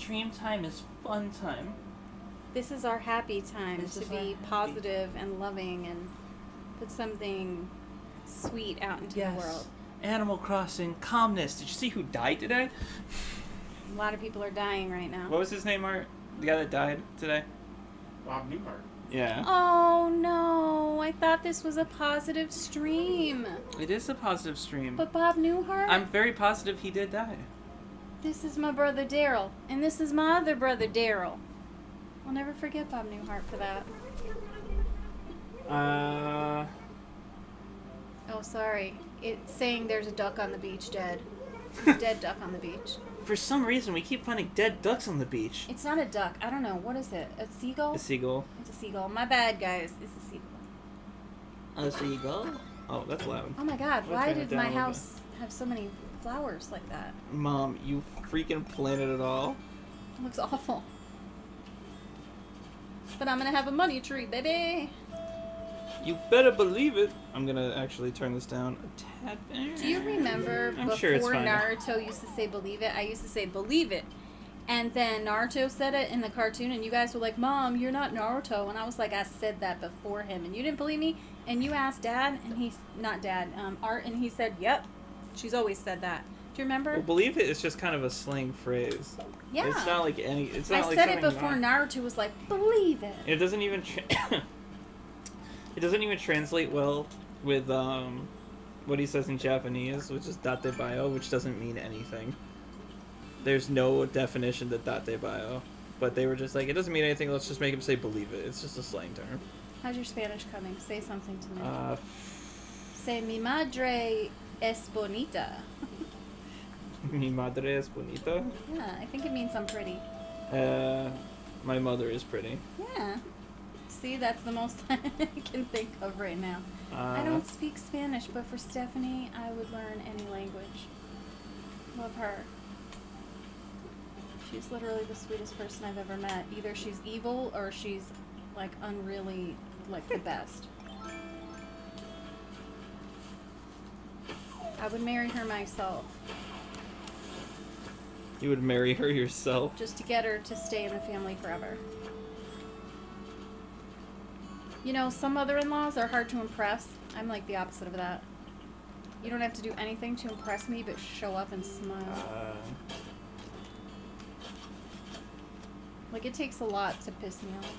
stream time is fun time. This is our happy time This to is our be happy- positive and loving and put something sweet out into the world. Animal Crossing, calmness. Did you see who died today? A lot of people are dying right now. What was his name, Art? The guy that died today? Bob Newhart. Yeah. Oh no, I thought this was a positive stream. It is a positive stream. But Bob Newhart? I'm very positive he did die. This is my brother Daryl, and this is my other brother Daryl. I'll never forget Bob Newhart for that. Oh, sorry. It's saying there's a duck on the beach dead. Dead duck on the beach. For some reason, we keep finding dead ducks on the beach. It's not a duck. I don't know. What is it? A seagull? A seagull. It's a seagull. My bad, guys. It's a seagull. A seagull? Oh, that's loud. Oh my god, We'll why turn it did down my a little house have so many flowers like that? Mom, you freaking planted it all. It looks awful. But I'm gonna have a money tree, baby. You better believe it. I'm gonna actually turn this down a tad bit. Do you remember I'm before sure it's fine. Naruto used to say believe it? I used to say believe it. And then Naruto said it in the cartoon, and you guys were like, Mom, you're not Naruto. And I was like, I said that before him, and you didn't believe me? And you asked Dad, and he's not Dad, Art, and he said, yep, she's always said that. Do you remember? Well, believe it is just kind of a slang phrase. Yeah. It's not like any. It's not I like said it something before not- Naruto was like, believe it. It doesn't even. It doesn't even translate well with what he says in Japanese, which is date bio, which doesn't mean anything. There's no definition to date bio, but they were just like, it doesn't mean anything. Let's just make him say believe it. It's just a slang term. How's your Spanish coming? Say something to me. Uh, Say, mi madre es bonita. Mi madre es bonita. Yeah, I think it means I'm pretty. My mother is pretty. Yeah. See, that's the most I can think of right now. I don't speak Spanish, but for Stephanie, I would learn any language. Love her. She's literally the sweetest person I've ever met. Either she's evil or she's, like, unreally, like, the best. I would marry her myself, You would marry her yourself. just to get her to stay in the family forever. You know, some mother-in-laws are hard to impress. I'm like the opposite of that. You don't have to do anything to impress me but show up and smile. Like, it takes a lot to piss me off.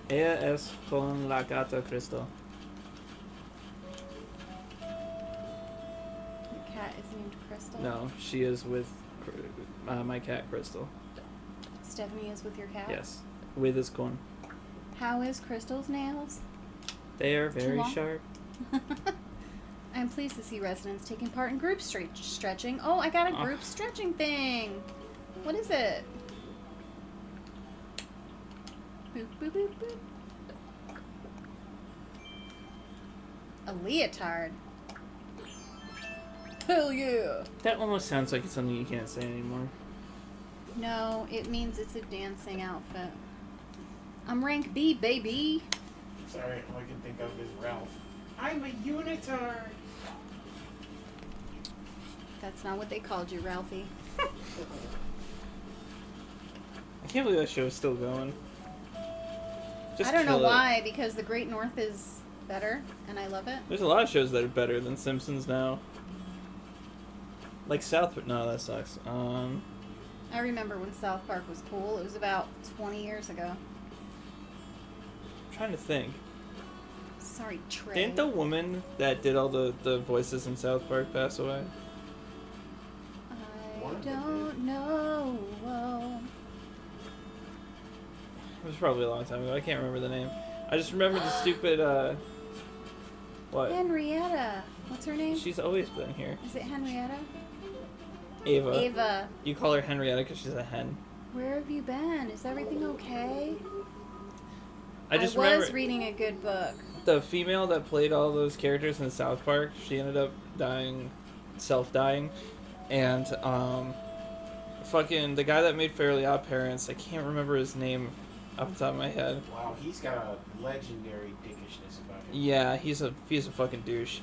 Ella es con la gata Crystal. Your cat is named Crystal. No, she is with my cat Crystal. Stephanie is with your cat? Yes, with his con. How is Crystal's nails? They are Too very long? sharp. I'm pleased to see residents taking part in group stretching. Oh, I got a Oh. group stretching thing. What is it? Boop, boop, boop, boop. A leotard. Hell yeah. That almost sounds like it's something you can't say anymore. No, it means it's a dancing outfit. I'm rank B, baby. Sorry, all I can think of is Ralph. I'm a unitard. That's not what they called you, Ralphie. I can't believe that show is still going. Just I don't know kill it. why, because The Great North is better, and I love it. There's a lot of shows that are better than Simpsons now. Like South, but no, that sucks. I remember when South Park was cool. It was about 20 years ago. I'm trying to think. Sorry, Trey. Didn't the woman that did all the voices in South Park pass away? I One of them don't know. It was probably a long time ago. I can't remember the name. I just remember the stupid, what? Henrietta. What's her name? She's always been here. Is it Henrietta? Ava. Ava. You call her Henrietta because she's a hen. Where have you been? Is everything okay? I just was remember reading a good book. the female that played all those characters in South Park. She ended up dying, self-dying, and fucking the guy that made Fairly Odd Parents. I can't remember his name off the top of my head. Wow, he's got a legendary dickishness about him. Yeah, he's a fucking douche.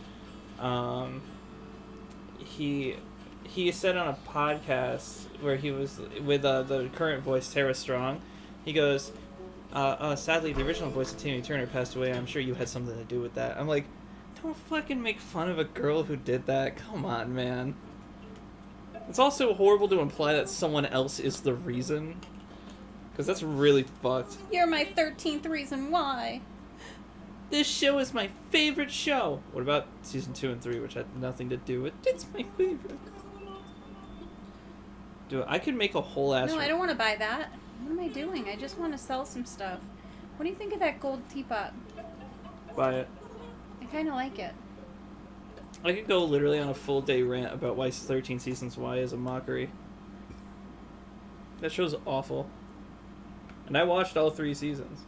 He he said on a podcast where he was with the current voice Tara Strong, he goes, sadly the original voice of Timmy Turner passed away. I'm sure you had something to do with that. I'm like, don't fucking make fun of a girl who did that. Come on, man. It's also horrible to imply that someone else is the reason, because that's really fucked. You're my 13th reason why. This show is my favorite show. What about season 2 and 3, which had nothing to do with it's my favorite? Dude, I could make a whole ass. No, I don't want to buy that. What am I doing? I just want to sell some stuff. What do you think of that gold teapot? Buy it. I kind of like it. I could go literally on a full day rant about why 13 Seasons Why is a mockery. That show's awful. And I watched all 3 seasons.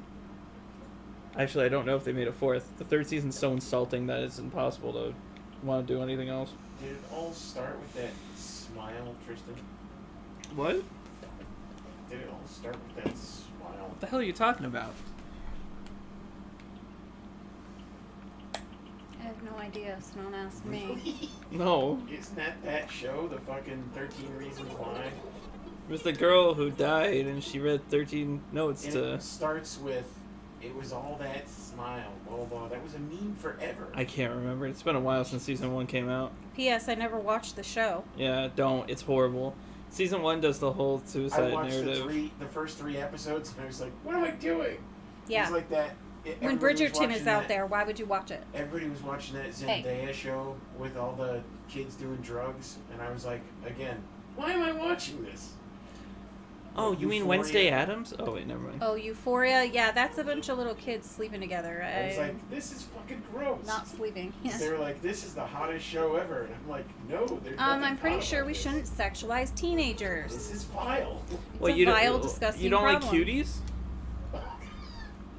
Actually, I don't know if they made a 4th. The 3rd season's so insulting that it's impossible to want to do anything else. Did it all start with that smile, Tristan? What? Did it all start with that smile? What the hell are you talking about? I have no idea, so don't ask me. No. Isn't that show, the fucking 13 Reasons Why? It was the girl who died and she read 13 notes And to... it starts with, it was all that smile, blah, blah, blah. That was a meme forever. I can't remember. It's been a while since season 1 came out. P.S. I never watched the show. Yeah, don't. It's horrible. Season 1 does the whole I suicide watched narrative. the first 3 episodes, and I was like, what am I doing? Yeah. It's like that. When everybody was Bridgerton is watching out that- there, why would you watch it? Everybody was watching that Zendaya show with all the kids doing drugs, and I was like, again, why am I watching this? Oh, you mean Euphoria. Wednesday Addams? Oh, wait, never mind. Oh, Euphoria? Yeah, that's a bunch of little kids sleeping together. I was like, this is fucking gross. Not sleeping. Yeah. They were like, this is the hottest show ever, and I'm like, no, there's nothing I'm pretty hot sure about we this. shouldn't sexualize teenagers. This is vile. It's a vile, disgusting You don't problem. like cuties?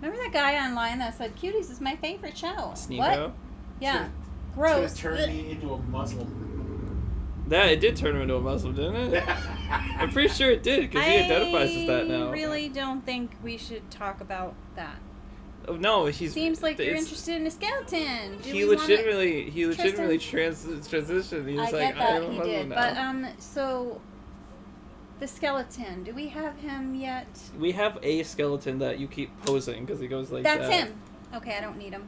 Remember that guy online that said, Cuties is my favorite show? Sneeko? What? Yeah. Gross. It's gonna turn me into a Muslim. That, it did turn him into a Muslim, didn't it? I'm pretty sure it did, because he identifies as that now. I really don't think we should talk about that. Oh, no, he's... Seems like you're it's- interested in a skeleton. Do He we wanna- legitimately transitioned. He I was get like, that I'm a he Muslim did, now. but so the skeleton. Do we have him yet? We have a skeleton that you keep posing, because he goes like That's that. him. Okay, I don't need him.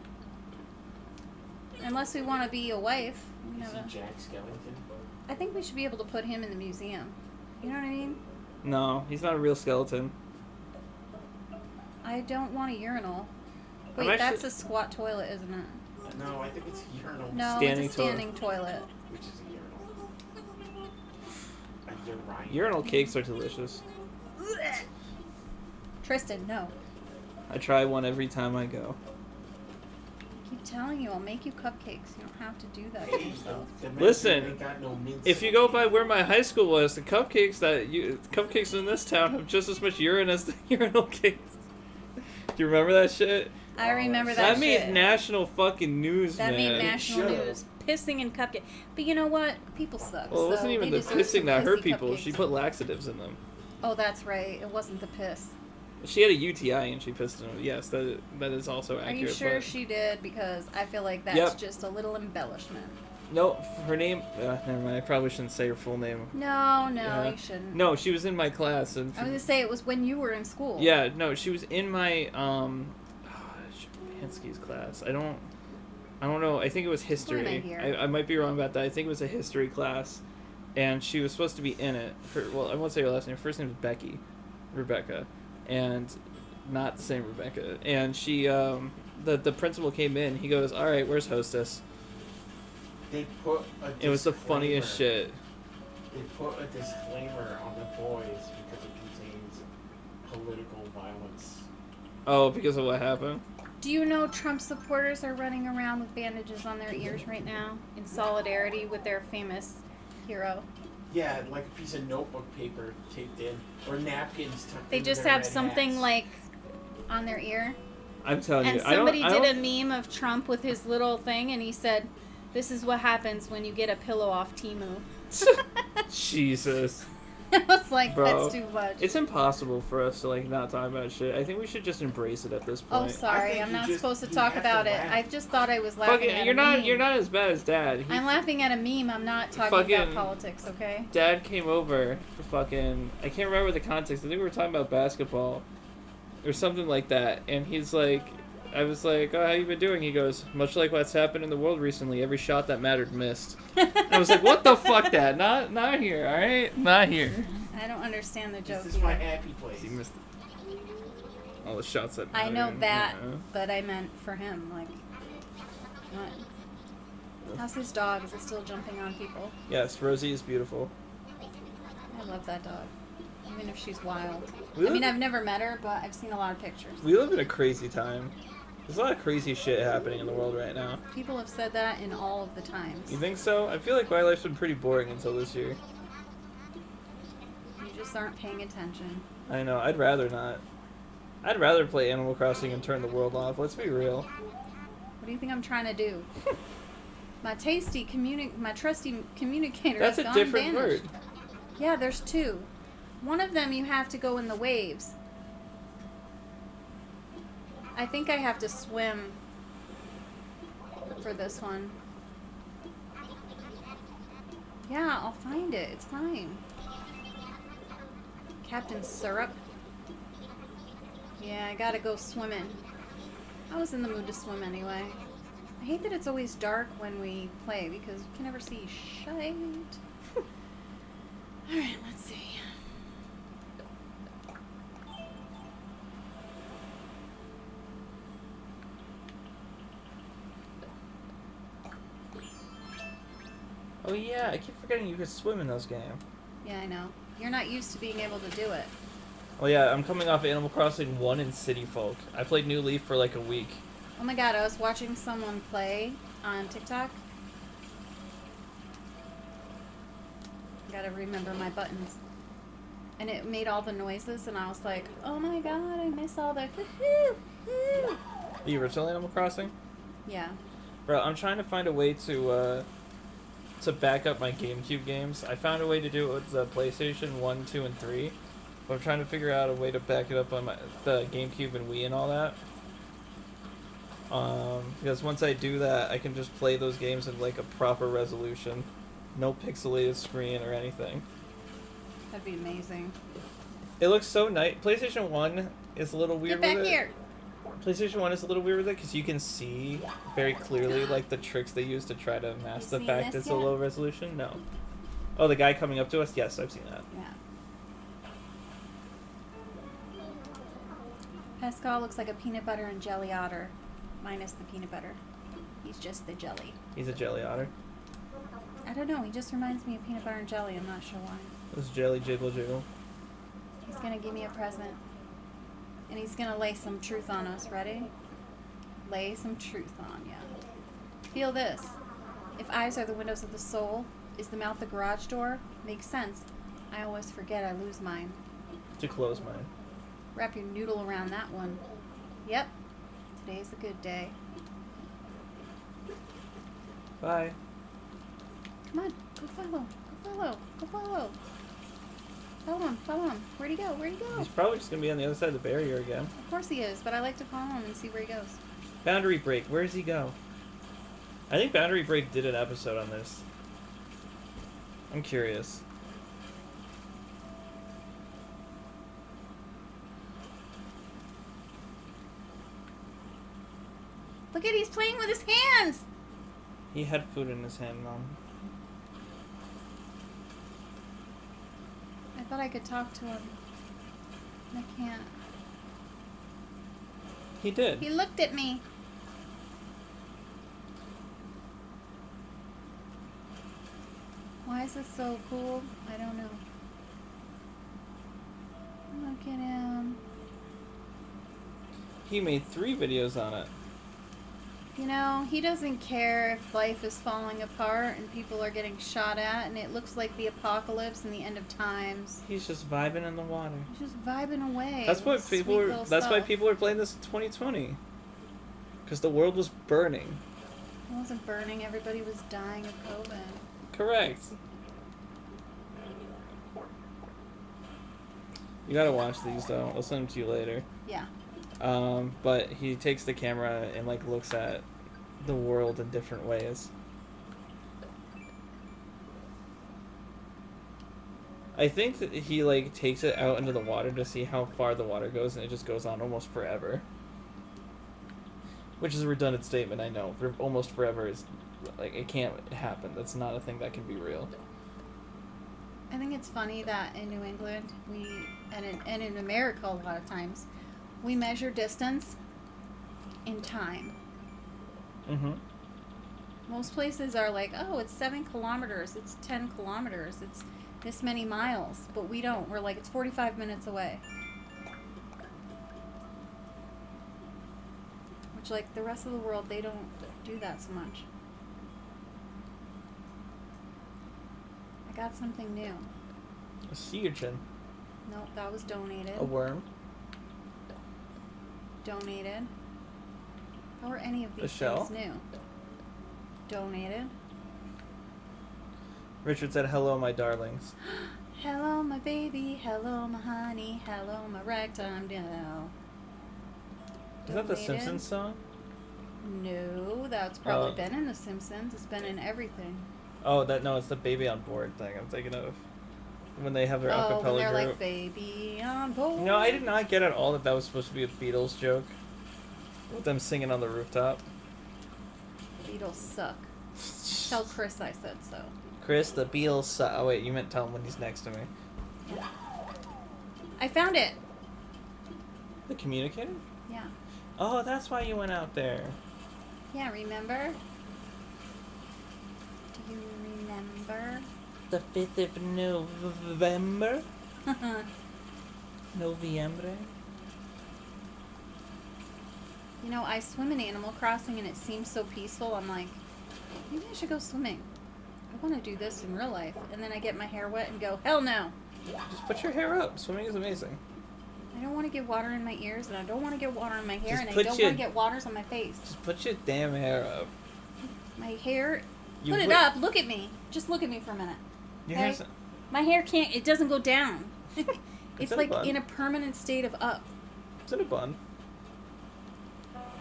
Unless we want to be a wife. You Is know, he Jack Skellington? I think we should be able to put him in the museum. You know what I mean? No, he's not a real skeleton. I don't want a urinal. I'm Wait, actually- that's a squat toilet, isn't it? No, I think it's urinal. No, Standing it's a standing toilet. Which is a urinal. A urinal. Urinal cakes are delicious. Tristan, no. I try one every time I go. I keep telling you, I'll make you cupcakes. You don't have to do that to Hey, yourself. the Listen, ain't got no mince. If you go by where my high school was, the cupcakes in this town have just as much urine as the urinal cakes. Do you remember that shit? I remember That that made shit. national fucking news, That man. made national Should've. news. Pissing in cupcake. But you know what? People suck. Well, it wasn't so even they the deserve pissing some that hurt pissy people. cupcakes. She put laxatives in them. Oh, that's right. It wasn't the piss. She had a UTI and she pissed in them. Yes, that is also Are accurate. you sure but- she did? Because I feel like that's Yep. just a little embellishment. No, her name... never mind. I probably shouldn't say her full name. No, Yeah. you shouldn't. No, she was in my class. And I was gonna say it was when you were in school. yeah, no, she was in my... Hansky's class. I don't know. I think it was history. What am I here? I might be wrong about that. I think it was a history class, and she was supposed to be in it. Well, I won't say her last name. Her first name is Rebecca, and not the same Rebecca. And she, the principal came in. He goes, "All right, where's hostess?" They put a It was the funniest disclaimer. shit. They put a disclaimer on the boys because it contains political violence. Oh, because of what happened. Do you know Trump supporters are running around with bandages on their ears right now in solidarity with their famous hero? Yeah, like a piece of notebook paper taped in, or napkins tucked They into just their have red something hats. like on their ear. I'm telling And you, I somebody don't. did a meme of Trump with his little thing, and he said, "This is what happens when you get a pillow off Temu." Jesus. I was like, Bro, that's too much. It's impossible for us to like not talk about shit. I think we should just embrace it at this Oh, point. sorry, I'm not supposed to talk about it. I just thought I was laughing at you're a meme. You're not as bad as Dad. I'm laughing at a meme. I'm not talking about politics, okay? Dad came over. I can't remember the context. I think we were talking about basketball, or something like that. And he's like, I was like, "Oh, how you been doing?" He goes, "Much like what's happened in the world recently. Every shot that mattered missed." I was like, "What the fuck, Dad? Not here. All right, not here." I don't understand the joke. This is my happy place. He missed all the shots that I know mattered, that, you know? but I meant for him. Like, what? How's his dog? Is it still jumping on people? Yes, Rosie is beautiful. I love that dog, even if she's wild. We I mean, live- I've never met her, but I've seen a lot of pictures. We live in a crazy time. There's a lot of crazy shit happening in the world right now. People have said that in all of the times. You think so? I feel like my life's been pretty boring until this year. You just aren't paying attention. I know, I'd rather not. I'd rather play Animal Crossing and turn the world off, let's be real. What do you think I'm trying to do? My trusty communicator That's has a gone different vanished. word. Yeah, there's two. One of them you have to go in the waves. I think I have to swim for this one. Yeah, I'll find it. It's fine. Captain Syrup. Yeah, I gotta go swimming. I was in the mood to swim anyway. I hate that it's always dark when we play because you can never see shite. Alright, let's see. Oh yeah, I keep forgetting you could swim in those games. Yeah, I know. You're not used to being able to do it. Oh yeah, I'm coming off Animal Crossing 1 in City Folk. I played New Leaf for like a week. Oh my god, I was watching someone play on TikTok. Gotta remember my buttons. And it made all the noises, and I was like, oh my god, I miss all the woohoo! The original Animal Crossing? Yeah. Bro, I'm trying to find a way to back up my GameCube games. I found a way to do it with the PlayStation 1, 2, and 3. But I'm trying to figure out a way to back it up on the GameCube and Wii and all that. Because once I do that, I can just play those games in like a proper resolution. No pixelated screen or anything. That'd be amazing. It looks so nice. PlayStation 1 is a little weird Get back with it. here! PlayStation 1 is a little weird with it because you can see very clearly like the tricks they use to try to mask the seen fact this it's a yet? low resolution. No. Oh, the guy coming up to us? Yes, I've seen that. Yeah. Pascal looks like a peanut butter and jelly otter, minus the peanut butter. He's just the jelly. He's a jelly otter. I don't know, he just reminds me of peanut butter and jelly, I'm not sure why. This jelly jiggle jiggle. He's gonna give me a present. And he's gonna lay some truth on us. Ready? Lay some truth on ya. Feel this. If eyes are the windows of the soul, is the mouth the garage door? Makes sense. I always forget I lose mine. To close mine. Wrap your noodle around that one. Yep. Today's a good day. Bye. Come on. Go follow. Go follow. Go follow. Follow him. Follow him. Where'd he go? Where'd he go? He's probably just gonna be on the other side of the barrier again. Of course he is, but I like to follow him and see where he goes. Boundary Break. Where does he go? I think Boundary Break did an episode on this. I'm curious. Look at he's playing with his hands! He had food in his hand, Mom. I thought I could talk to him. I can't. He did. He looked at me. Why is this so cool? I don't know. Look at him. He made 3 videos on it. You know, he doesn't care if life is falling apart and people are getting shot at and it looks like the apocalypse and the end of times. He's just vibing in the water. He's just vibing away. That's what Sweet people were. little That's why stuff. people were playing this in 2020. Because the world was burning. It wasn't burning. Everybody was dying of COVID. Correct. You gotta watch these though. I'll send them to you later. Yeah. But he takes the camera and like looks at the world in different ways. I think that he like takes it out into the water to see how far the water goes, and it just goes on almost forever. Which is a redundant statement, I know. For almost forever is like it can't happen. That's not a thing that can be real. I think it's funny that in New England and in America a lot of times we measure distance in time. Mm-hmm. Most places are like, oh, it's 7 kilometers, it's 10 kilometers, it's this many miles, but we don't. We're like, it's 45 minutes away. Which, like, the rest of the world, they don't do that so much. I got something new. A sea urchin. Nope, that was donated. A worm. Donated. How are any of these shell? things new? Donated. Richard said, "Hello, my darlings." Hello, my baby. Hello, my honey. Hello, my ragtime doll. Is that the Donated. Simpsons song? No, that's probably been in The Simpsons. It's been in everything. Oh, no, it's the Baby on Board thing I'm thinking of. When they have their Oh, acapella when they're group. like, baby on board. No, I did not get at all that was supposed to be a Beatles joke. With them singing on the rooftop. Beatles suck. Tell Chris I said so. Chris, the Beatles suck. Oh, wait, you meant tell him when he's next to me. Yeah. I found it. The communicator? Yeah. Oh, that's why you went out there. Yeah, remember? Do you remember? The 5th of November? Noviembre? You know, I swim in Animal Crossing and it seems so peaceful. I'm like, maybe I should go swimming. I want to do this in real life. And then I get my hair wet and go, hell no. Just put your hair up. Swimming is amazing. I don't want to get water in my ears, and I don't want to get water in my hair, Just and I put don't your- want to get waters on my face. Just put your damn hair up. My hair, You put it would- up. Look at me. Just look at me for a minute. Your Okay. hair's... My hair can't. It doesn't go down. It's in a like bun. in a permanent state of up. It's in a bun.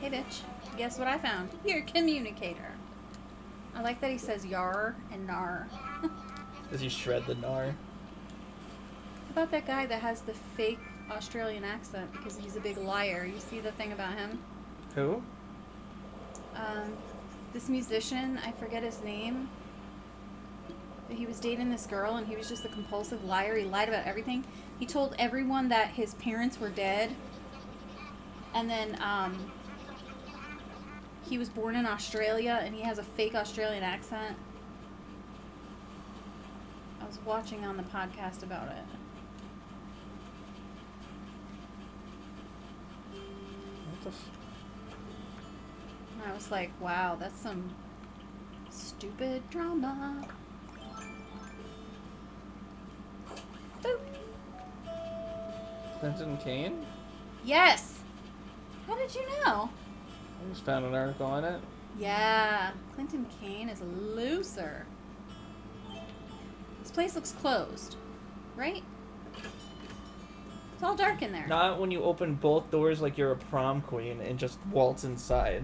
Hey, bitch. Guess what I found? Your communicator. I like that he says yar and nar. Does he shred the gnar? How about that guy that has the fake Australian accent because he's a big liar? You see the thing about him? Who? This musician, I forget his name, but he was dating this girl and he was just a compulsive liar. He lied about everything. He told everyone that his parents were dead, and then he was born in Australia and he has a fake Australian accent. I was watching on the podcast about it. What the f... And I was like, wow, that's some stupid drama. Boop. Clinton Kane? Yes! How did you know? I just found an article on it. Yeah, Clinton Kane is a loser. This place looks closed, right? It's all dark in there. Not when you open both doors like you're a prom queen and just waltz inside.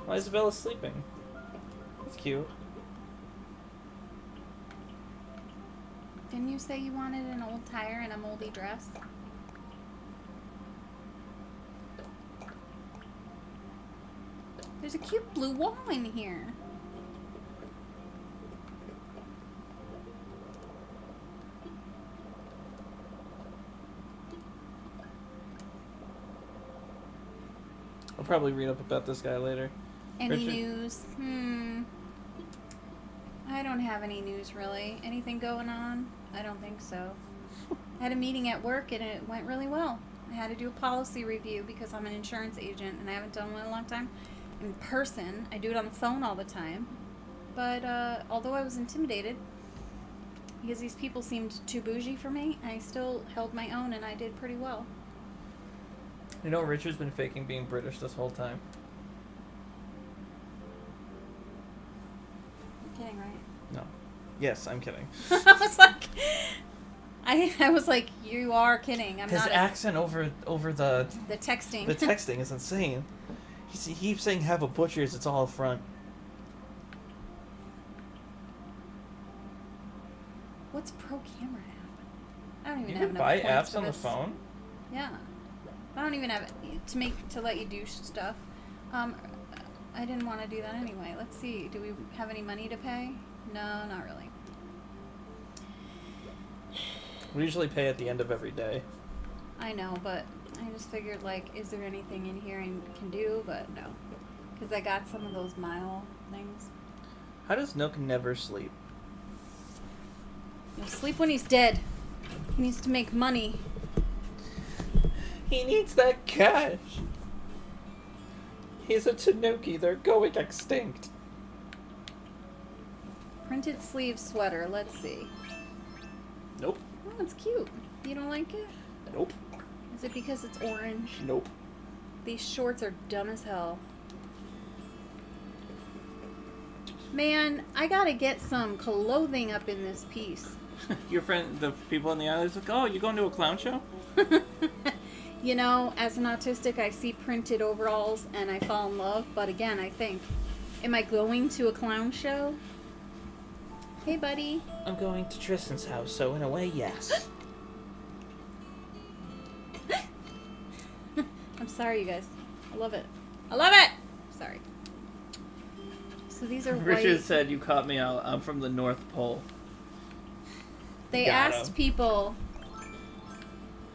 Why is Bella sleeping? That's cute. Didn't you say you wanted an old tire and a moldy dress? There's a cute blue wall in here. I'll probably read up about this guy later. Any Richard? news? I don't have any news really. Anything going on? I don't think so. I had a meeting at work and it went really well. I had to do a policy review because I'm an insurance agent and I haven't done one in a long time. In person, I do it on the phone all the time. But although I was intimidated because these people seemed too bougie for me, I still held my own and I did pretty well. You know, Richard's been faking being British this whole time. You're kidding, right? No. Yes, I'm kidding. I was like, I was like, you are kidding. I'm His not. accent over the The texting. the texting is insane. He keeps saying have a butcher's. It's all up front. What's Pro Camera app? I don't even You have can enough buy points apps for on the this. phone. Yeah. I don't even have it to let you do stuff. I didn't want to do that anyway. Let's see. Do we have any money to pay? No, not really. We usually pay at the end of every day. I know, but I just figured, like, is there anything in here I can do? But no. Because I got some of those mile things. How does Nook never sleep? He'll sleep when he's dead. He needs to make money. He needs that cash. He's a Tanuki. They're going extinct. Printed sleeve sweater. Let's see. Nope. Oh, it's cute. You don't like it? Nope. Is it because it's orange? Nope. These shorts are dumb as hell. Man, I gotta get some clothing up in this piece. Your friend, the people on the island, is like, oh, you going to a clown show? You know, as an autistic, I see printed overalls and I fall in love. But again, I think, am I going to a clown show? Hey, buddy. I'm going to Tristan's house, so in a way, yes. I'm sorry, you guys. I love it. I love it! Sorry. So these are Richard white. said, you caught me out. I'm from the North Pole. They Got asked 'em. people,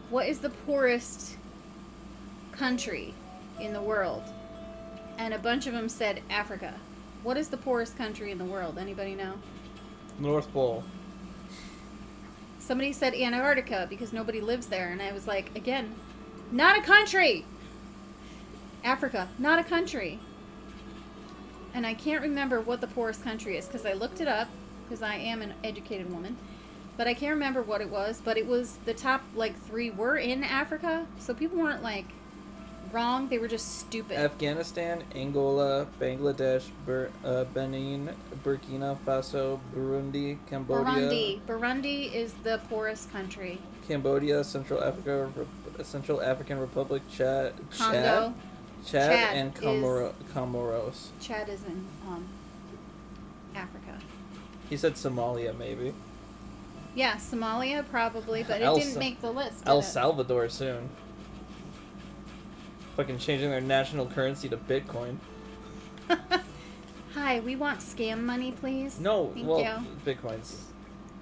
what is the poorest country in the world? And a bunch of them said Africa. What is the poorest country in the world? Anybody know? North Pole. Somebody said Antarctica because nobody lives there. And I was like, again, not a country! Africa, not a country. And I can't remember what the poorest country is because I looked it up because I am an educated woman. But I can't remember what it was. But it was the top, like, 3 were in Africa. So people weren't, like, wrong. They were just stupid. Afghanistan, Angola, Bangladesh, Benin, Burkina Faso, Burundi, Cambodia. Burundi is the poorest country. Cambodia, Central African Republic, Chad, Congo. Chad, and is- Comoros. Chad is in Africa. He said Somalia, maybe. Yeah, Somalia probably, but it El didn't Sa- make the list. El did it? Salvador soon. Fucking changing their national currency to Bitcoin. Hi, we want scam money, please. No, Thank well, you. Bitcoin's.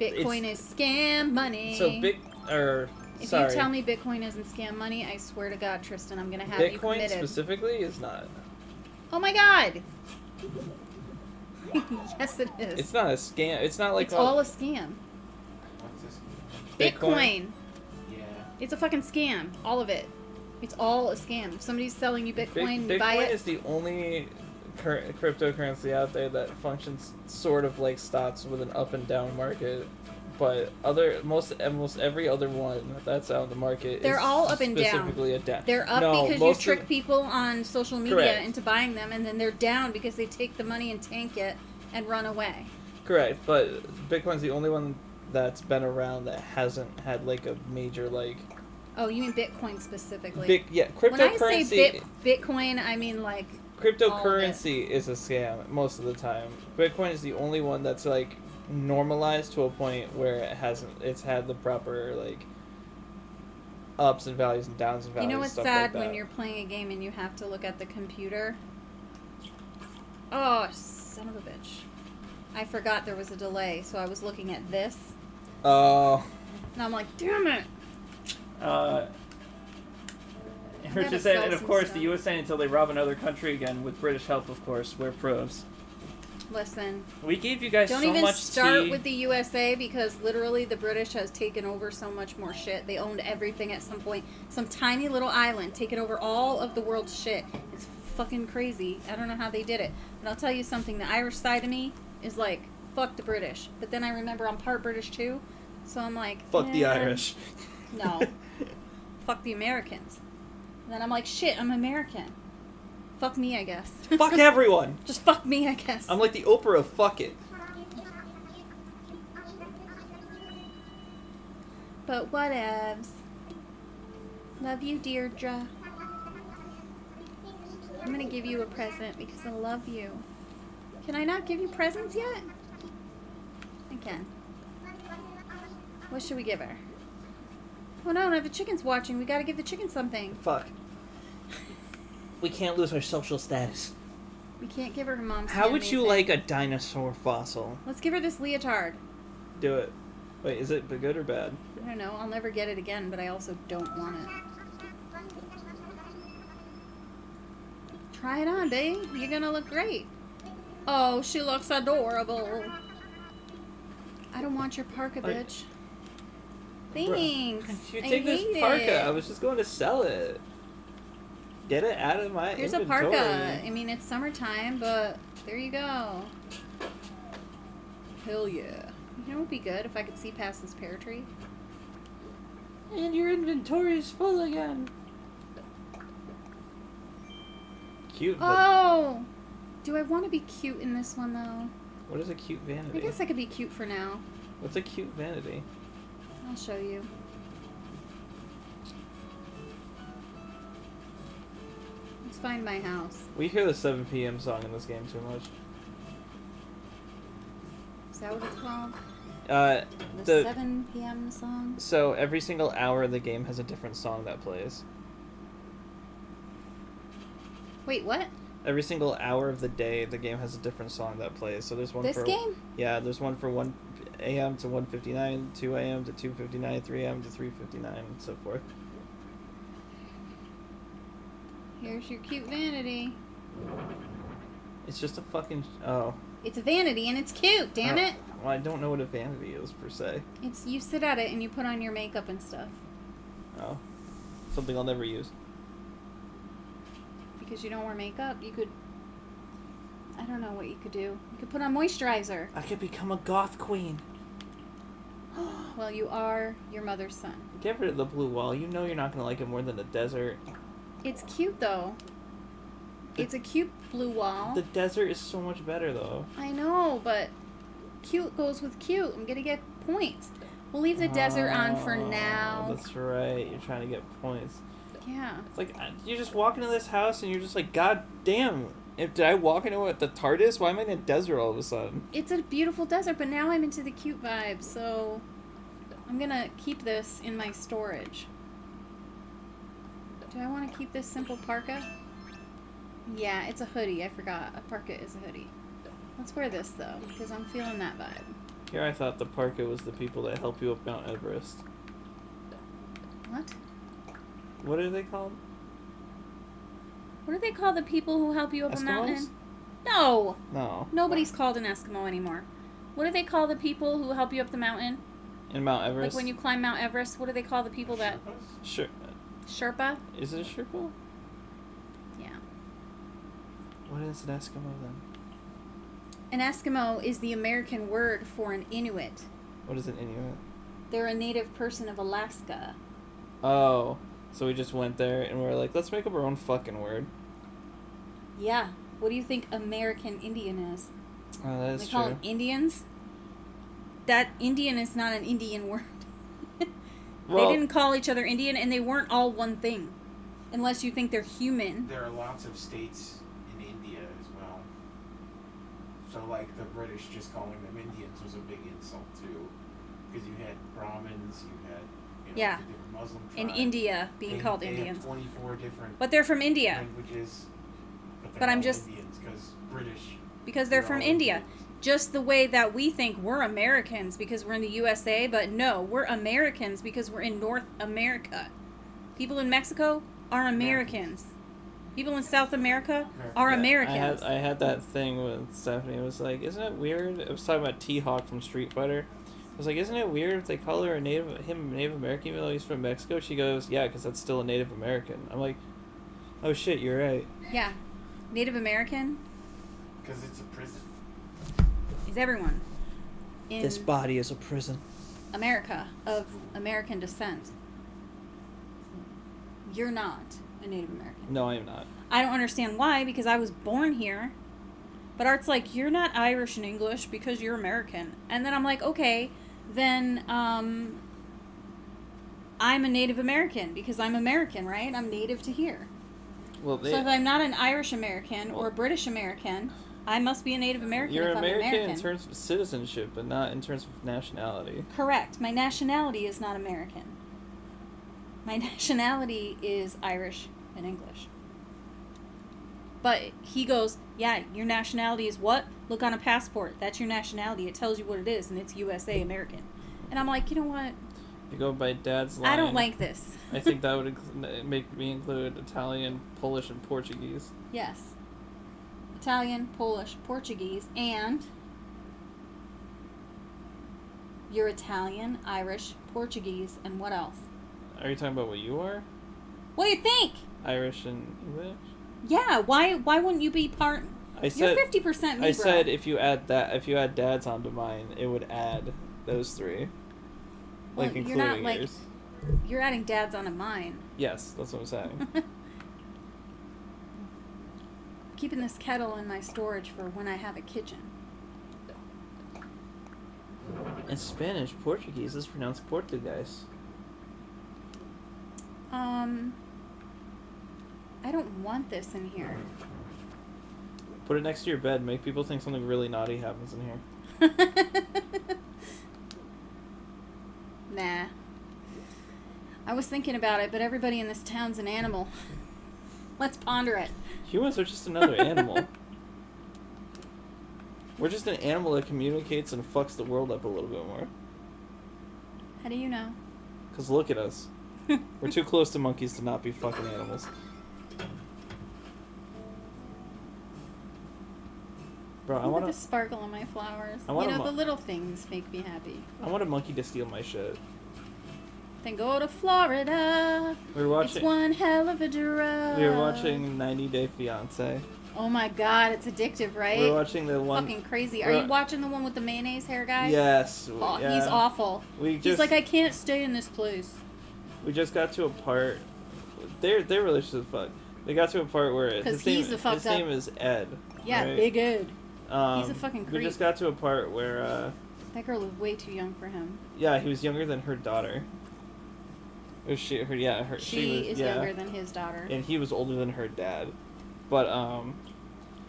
Bitcoin is scam money. So If sorry. you tell me Bitcoin isn't scam money, I swear to God, Tristan, I'm gonna have you Bitcoin committed. specifically is not. Oh my God! Yes, it is. It's not a scam. It's not like It's all a scam. What's this? Bitcoin. Yeah. It's a fucking scam. All of it. It's all a scam. If somebody's selling you Bitcoin, you buy Bitcoin it. is the only cryptocurrency out there that functions sort of like stocks with an up and down market. But almost every other one that's out in the market They're is all up and down. specifically a down. They're up No, because you most trick of- people on social media Correct. into buying them, and then they're down because they take the money and tank it and run away. Correct, but Bitcoin's the only one that's been around that hasn't had like a major like Oh, you mean Bitcoin specifically? cryptocurrency. When I say Bitcoin, I mean like Cryptocurrency is a scam most of the time. Bitcoin is the only one that's like normalized to a point where it's had the proper like ups and values and downs and values. You know what's stuff sad like that. when you're playing a game and you have to look at the computer? Oh, son of a bitch. I forgot there was a delay, so I was looking at this, Oh. and I'm like, damn it! Richard gotta said, sell and of some course, stuff. the USA until they rob another country again with British help, of course. We're pros. Listen, We gave you guys don't so even much start tea. with the USA because literally the British has taken over so much more shit. They owned everything at some point. Some tiny little island taking over all of the world's shit. It's fucking crazy. I don't know how they did it. But I'll tell you something. The Irish side of me is like, fuck the British. But then I remember I'm part British too. So I'm like, Fuck the eh, Irish. No. Fuck the Americans. And then I'm like, shit, I'm American. Fuck me, I guess. Fuck everyone. Just fuck me, I guess. I'm like the Oprah of fuck it. But whatevs. Love you, Deirdre. I'm gonna give you a present because I love you. Can I not give you presents yet? I can. What should we give her? Oh no, no, the chicken's watching. We gotta give the chicken something. Fuck. We can't lose our social status. We can't give her her mom's How would you handmade like a dinosaur fossil? thing. Let's give her this leotard. Do it. Wait, is it good or bad? I don't know. I'll never get it again, but I also don't want it. Try it on, babe. You're gonna look great. Oh, she looks adorable. I don't want your parka, bitch. Thanks. You I take this hate parka. it. I was just going to sell it. Get it out of my Here's inventory. a parka. I mean, it's summertime, but there you go. Hell yeah. You know what would be good if I could see past this pear tree? And your inventory is full again. Cute, but Oh! Do I want to be cute in this one, though? what is a cute vanity? I guess I could be cute for now. What's a cute vanity? I'll show you. Let's find my house. We hear the 7 p.m. song in this game too much. Is that what it's called? The The 7 p.m. song? so every single hour the game has a different song that plays. Wait, what? Every single hour of the day, the game has a different song that plays. So there's one This for game? yeah, there's one for 1 a.m. to 1:59, 2 a.m. to 2:59, 3 a.m. to 3:59, and so forth. Here's your cute vanity. It's just a fucking oh. It's a vanity and it's cute, damn it. Well, I don't know what a vanity is per se. It's you sit at it and you put on your makeup and stuff. Oh, something I'll never use. Because you don't wear makeup, you could I don't know what you could do. You could put on moisturizer. I could become a goth queen. Well, you are your mother's son. Get rid of the blue wall. You know you're not gonna like it more than the desert. It's cute though. It's a cute blue wall. The desert is so much better though. I know, but cute goes with cute. I'm gonna get points. We'll leave the desert on for Oh, now. That's right. You're trying to get points. Yeah. It's like you just walk into this house and you're just like, God damn! Did I walk into what the TARDIS? Why am I in a desert all of a sudden? It's a beautiful desert, but now I'm into the cute vibe, so I'm gonna keep this in my storage. Do I want to keep this simple parka? Yeah, it's a hoodie. I forgot. A parka is a hoodie. Let's wear this, though, because I'm feeling that vibe. Here I thought the parka was the people that help you up Mount Everest. What? What are they called? What do they call the people who help you up a Eskimos? mountain? No! No. Nobody's called an Eskimo anymore. What do they call the people who help you up the mountain? In Mount Everest? Like when you climb Mount Everest, what do they call the people that... Sure. Sherpa? Is it a Sherpa? Yeah. What is an Eskimo then? An Eskimo is the American word for an Inuit. What is an Inuit? They're a native person of Alaska. Oh. So we just went there and we're like, let's make up our own fucking word. Yeah. What do you think American Indian is? Oh, that is They call true. them Indians? That Indian is not an Indian word. Well, They didn't call each other Indian, and they weren't all one thing. Unless you think they're human. There are lots of states in India as well. So, like, the British just calling them Indians was a big insult, too. Because you had Brahmins, you had Yeah. the different Muslim tribes. In India, being called they Indians. Have 24 different But they're from India. languages. But I'm all just- Indians, because British. Because they're from all India. Indians. Just the way that we think we're Americans because we're in the USA, but no, we're Americans because we're in North America. People in Mexico are Americans. People in South America are yeah, Americans. I had that thing with Stephanie. It was like, isn't it weird? I was talking about T-Hawk from Street Fighter. I was like, isn't it weird if they call her a Native American even though he's from Mexico? She goes, yeah, because that's still a Native American. I'm like, oh shit, you're right. Yeah. Native American Because it's a prison. is everyone in This body is a prison. America of American descent. You're not a Native American. No, I am not. I don't understand why, because I was born here. But Art's like, you're not Irish and English because you're American. And then I'm like, okay, then, I'm a Native American because I'm American, right? I'm native to here. Well, So if I'm not an Irish American or British American, I must be a Native American you're if I'm American in terms of citizenship, but not in terms of nationality. Correct. My nationality is not American. My nationality is Irish and English. But he goes, yeah, your nationality is what? Look on a passport. That's your nationality. It tells you what it is, and it's USA American. And I'm like, you know what? If you go by Dad's line, I don't like this. I think that would make me include Italian, Polish, and Portuguese. Yes. Italian, Polish, Portuguese, and you're Italian, Irish, Portuguese, and what else? Are you talking about what you are? What do you think? Irish and English? Yeah, why wouldn't you be part? I said, you're 50% me, I bro. said if you add Dad's onto mine, it would add those three. Well, Like you're including not, like, yours. You're adding dads onto mine. Yes, that's what I'm saying. Keeping this kettle in my storage for when I have a kitchen. In Spanish, Portuguese is pronounced Portugués. I don't want this in here. Put it next to your bed. Make people think something really naughty happens in here. Nah. I was thinking about it, but everybody in this town's an animal. Let's ponder it. Humans are just another animal. We're just an animal that communicates and fucks the world up a little bit more. How do you know? Because look at us. We're too close to monkeys to not be fucking animals. Bro, Look at the sparkle on my flowers. I want you know, a the little things make me happy. I want a monkey to steal my shit. Then go to Florida. We were watching. It's one hell of a drug. We were watching 90 Day Fiancé. Oh my god, it's addictive, right? We were watching the one. Fucking crazy. Are you watching the one with the mayonnaise hair guy? Yes. Oh, yeah. he's awful. He's like, I can't stay in this place. We just got to a part. Their relationship is fucked. They got to a part where his name is Ed. Yeah, right? Big Ed. He's a fucking creep. We just got to a part where. That girl is way too young for him. Yeah, he was younger than her daughter. Or she was, younger than his daughter. And he was older than her dad. But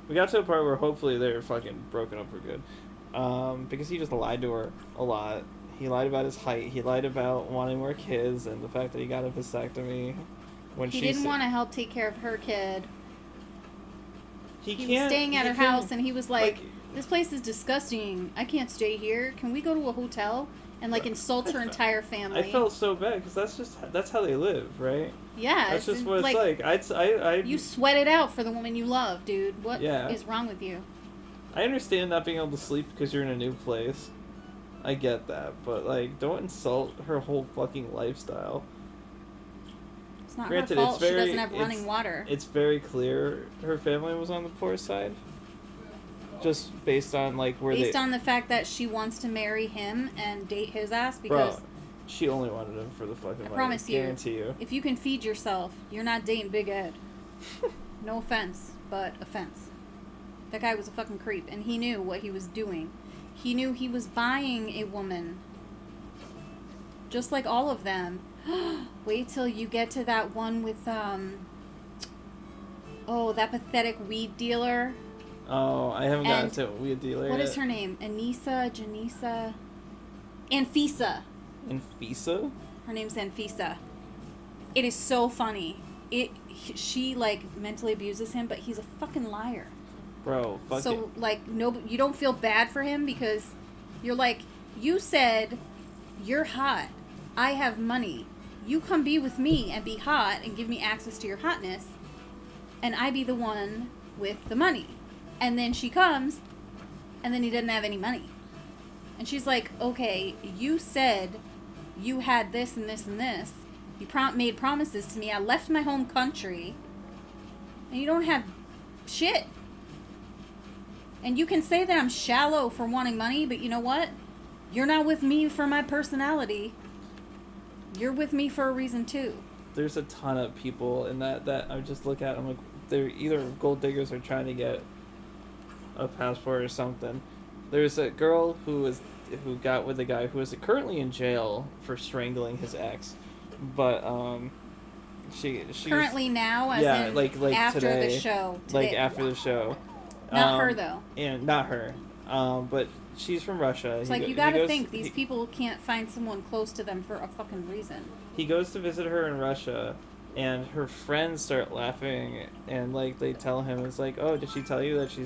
we got to a part where hopefully they're fucking broken up for good. Because he just lied to her a lot. He lied about his height. He lied about wanting more kids and the fact that he got a vasectomy. He didn't want to help take care of her kid. He was staying at her house and he was like, this place is disgusting. I can't stay here. Can we go to a hotel? And like insult her entire family. I felt so bad because that's how they live, right? Yeah, that's just what it's like. You sweat it out for the woman you love, dude. What is wrong with you? I understand not being able to sleep because you're in a new place. I get that, but like, don't insult her whole fucking lifestyle. It's not her fault. She doesn't have running water. It's very clear her family was on the poor side. Just based on like on the fact that she wants to marry him and date his ass because. Bro, she only wanted him for the fucking money. Promise you. Guarantee you. If you can feed yourself, you're not dating Big Ed. No offense, but offense. That guy was a fucking creep, and he knew what he was doing. He knew he was buying a woman. Just like all of them. Wait till you get to that one with that pathetic weed dealer. Oh, I haven't gotten to weed dealer. What is her name? Janisa? Anfisa. Anfisa? Her name's Anfisa. It is so funny. She like mentally abuses him, but he's a fucking liar. Bro, fuck it. So like you don't feel bad for him because you're like, you said you're hot. I have money. You come be with me and be hot and give me access to your hotness, and I be the one with the money. And then she comes, and then he doesn't have any money. And she's like, okay, you said you had this and this and this. You made promises to me. I left my home country, and you don't have shit. And you can say that I'm shallow for wanting money, but you know what? You're not with me for my personality. You're with me for a reason, too. There's a ton of people in that I just look at, I'm like, they're either gold diggers or trying to get a passport or something. There's a girl who got with a guy who is currently in jail for strangling his ex. but she's Currently now, as yeah, in like after today, the show. like Today. after the show. Not her though. And not her. But she's from Russia. It's like you gotta think these people can't find someone close to them for a fucking reason. He goes to visit her in Russia, and her friends start laughing, and like they tell him, it's like, oh, did she tell you that she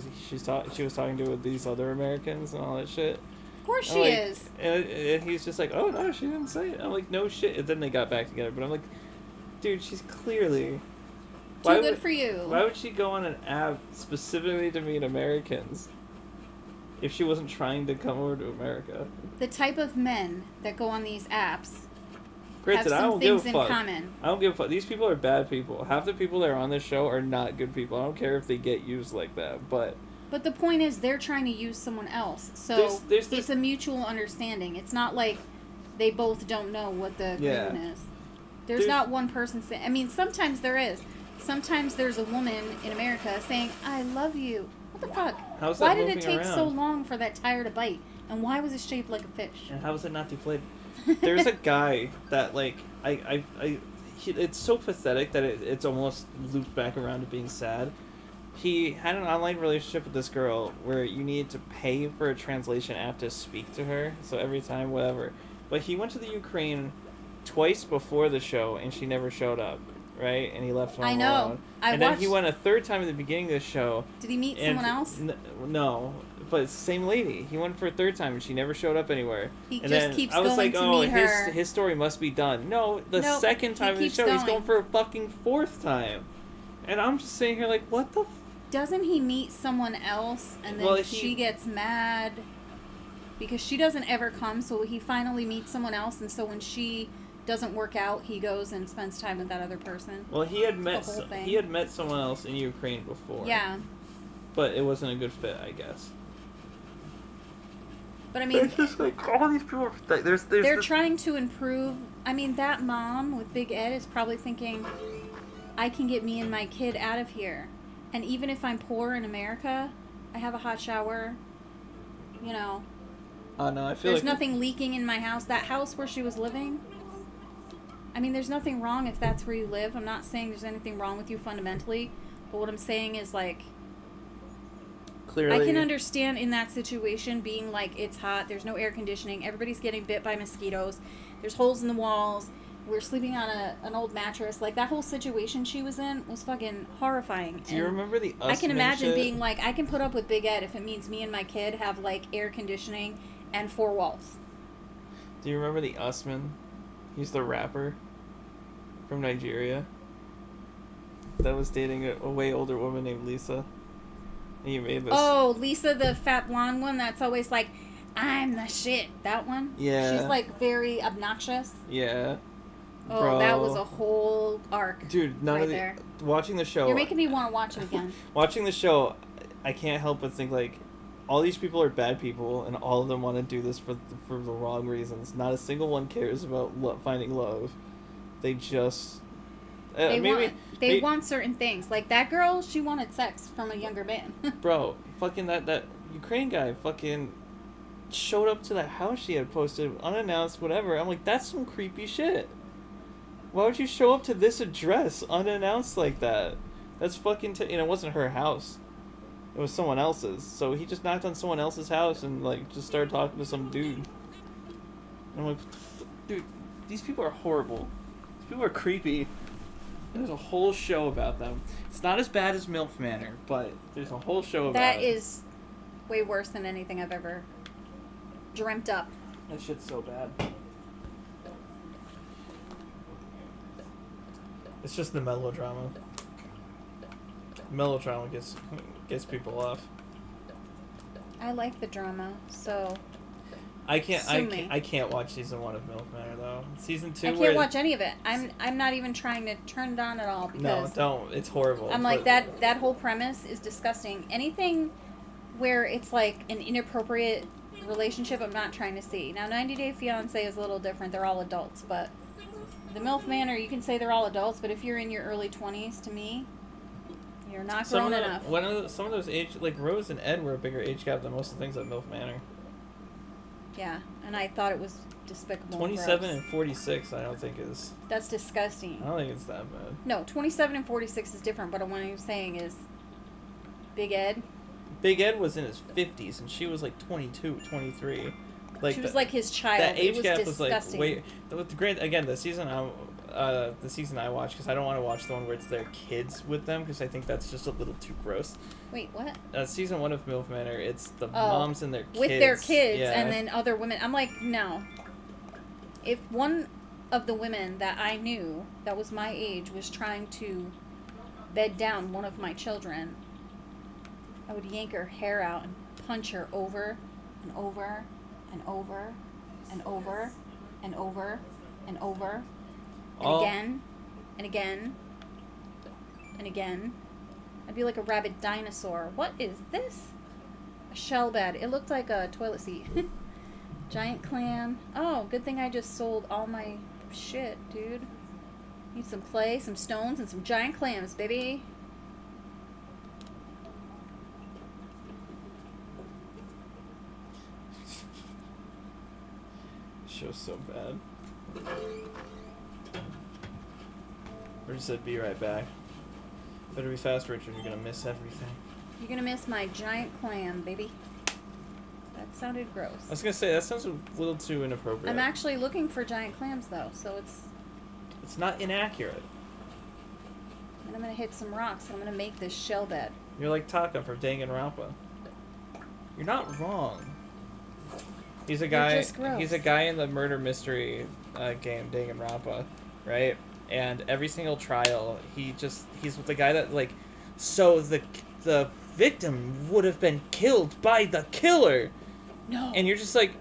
was talking to these other Americans and all that shit? Of course I'm she like, is. And he's just like, oh no, she didn't say it. I'm like, no shit. And then they got back together, but I'm like, dude, she's clearly Too good for you. Why would she go on an app specifically to meet Americans if she wasn't trying to come over to America? The type of men that go on these apps Granted, have I some don't give things a in fuck. common. I don't give a fuck. These people are bad people. Half the people that are on this show are not good people. I don't care if they get used like that, but But the point is, they're trying to use someone else. So There's this- it's a mutual understanding. It's not like they both don't know what the Yeah. agreement is. There's There's- not one person saying... I mean, sometimes there is. Sometimes there's a woman in America saying, I love you. What the fuck? how's Why that did it moving take so around? long for that tire to bite? And why was it shaped like a fish? And how is it not deflated? There's a guy that like it's so pathetic that it's almost looped back around to being sad. He had an online relationship with this girl where you needed to pay for a translation app to speak to her. So every time, whatever. But he went to the Ukraine twice before the show, and she never showed up, right? And he left her I know. alone. I And then watched... he went a third time at the beginning of the show. Did he meet and someone else? No, but it's the same lady. He went for a third time, and she never showed up anywhere. He And just then keeps I was going like, to oh, meet her. his story must be done. No, the Nope, second time he in the keeps show, he's going. going for a fucking fourth time. And I'm just sitting here like, what the Doesn't he meet someone else and then Well, she gets mad because she doesn't ever come, so he finally meets someone else, and so when she doesn't work out, he goes and spends time with that other person. Well, he had met whole thing. he had met someone else in Ukraine before. Yeah. But it wasn't a good fit, I guess. But I mean, It's just like all these people are like, there's they're this- trying to improve. I mean, that mom with Big Ed is probably thinking, I can get me and my kid out of here. And even if I'm poor in America, I have a hot shower. You know, no, I feel there's like nothing leaking in my house. That house where she was living, I mean, there's nothing wrong if that's where you live. I'm not saying there's anything wrong with you fundamentally. But what I'm saying is, like, clearly I can understand in that situation being like, it's hot, there's no air conditioning, everybody's getting bit by mosquitoes, there's holes in the walls, we're sleeping on an old mattress. Like, that whole situation she was in was fucking horrifying. Do you And remember the I can Usman imagine shit? being like, I can put up with Big Ed if it means me and my kid have, like, air conditioning and 4 walls. Do you remember the Usman? He's the rapper from Nigeria that was dating a way older woman named Lisa. And he made this. Oh, Lisa, the fat blonde one that's always like, I'm the shit. That one? Yeah. She's, like, very obnoxious. Yeah. Oh, Bro. that was a whole arc. Dude, none right of the there. watching the show. You're making me want to watch it again. Watching the show, I can't help but think like, all these people are bad people, and all of them want to do this for the wrong reasons. Not a single one cares about finding love. They just They want certain things. Like that girl, she wanted sex from a younger man. Bro, fucking that Ukraine guy fucking showed up to that house she had posted unannounced, whatever. I'm like, that's some creepy shit. Why would you show up to this address unannounced like that? That's fucking it wasn't her house. It was someone else's. So he just knocked on someone else's house and like just started talking to some dude. And I'm like, dude, these people are horrible. These people are creepy. There's a whole show about them. It's not as bad as MILF Manor, but there's a whole show about That it. is way worse than anything I've ever dreamt up. That shit's so bad. It's just the melodrama. Melodrama gets people off. I like the drama, so I can't Sue me. I can't watch season 1 of MILF Manor though. Season 2 I can't watch any of it. I'm not even trying to turn it on at all No, because don't. It's horrible. I'm like But- that whole premise is disgusting. Anything where it's like an inappropriate relationship, I'm not trying to see. Now, 90 Day Fiancé is a little different. They're all adults, but the MILF Manor, you can say they're all adults, but if you're in your early 20s, to me, you're not grown enough. Some of those age, like Rose and Ed were a bigger age gap than most of the things at MILF Manor. Yeah, and I thought it was despicable. 27 and and 46, I don't think is. gross. That's disgusting. I don't think it's that bad. No, 27 and 46 is different, but what I'm saying is Big Ed, Big Ed was in his 50s, and she was like 22, 23. Like she was like his child. that age it was gap disgusting. was like again, the season I watched, because I don't want to watch the one where it's their kids with them, because I think that's just a little too gross. Wait, what? Season 1 of MILF Manor, it's the Oh, moms and their kids. With their kids yeah. and then other women. I'm like, no. If one of the women that I knew that was my age was trying to bed down one of my children, I would yank her hair out and punch her over and over and over and over and over and over and All- again and again and again. I'd be like a rabid dinosaur. What is this? A shell bed. It looked like a toilet seat. Giant clam. Oh, good thing I just sold all my shit, dude. Need some clay, some stones, and some giant clams, baby. Show's so bad. Or just said, be right back. Better be fast, Richard. You're gonna miss everything. You're gonna miss my giant clam, baby. That sounded gross. I was gonna say, that sounds a little too inappropriate. I'm actually looking for giant clams, though, so It's not inaccurate. and I'm gonna hit some rocks, and I'm gonna make this shell bed. You're like Taka from Danganronpa. You're not wrong. He's a guy. just gross. He's a guy in the murder mystery game Danganronpa, right? And every single trial, he's the guy that like, so the victim would have been killed by the killer, No. and you're just like,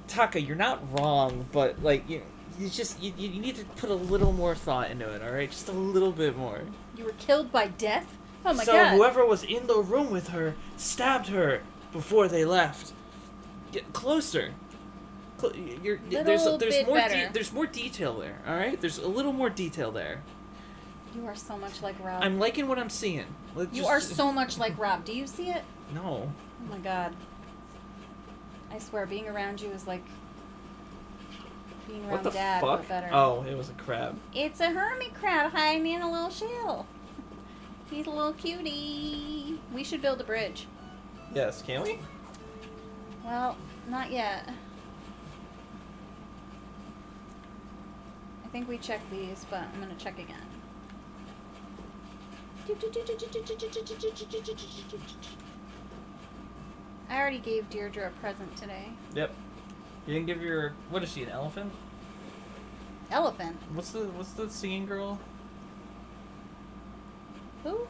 Taka, you're not wrong, but like you need to put a little more thought into it, all right? Just a little bit more. You were killed by death? Oh my So god. whoever was in the room with her stabbed her before they left. Get closer. There's bit more better. there's more detail there. All right, there's a little more detail there. You are so much like Rob. I'm liking what I'm seeing. You are so much like Rob. Do you see it? No. Oh my god. I swear, being around you is like being around What the Dad, fuck? but better. Oh, it was a crab. It's a hermit crab hiding in a little shell. He's a little cutie. We should build a bridge. Yes, can we? Well, not yet. I think we checked these, but I'm gonna check again. I already gave Deirdre a present today. Yep. You didn't give your what is she, an elephant? Elephant. What's the singing girl? Who?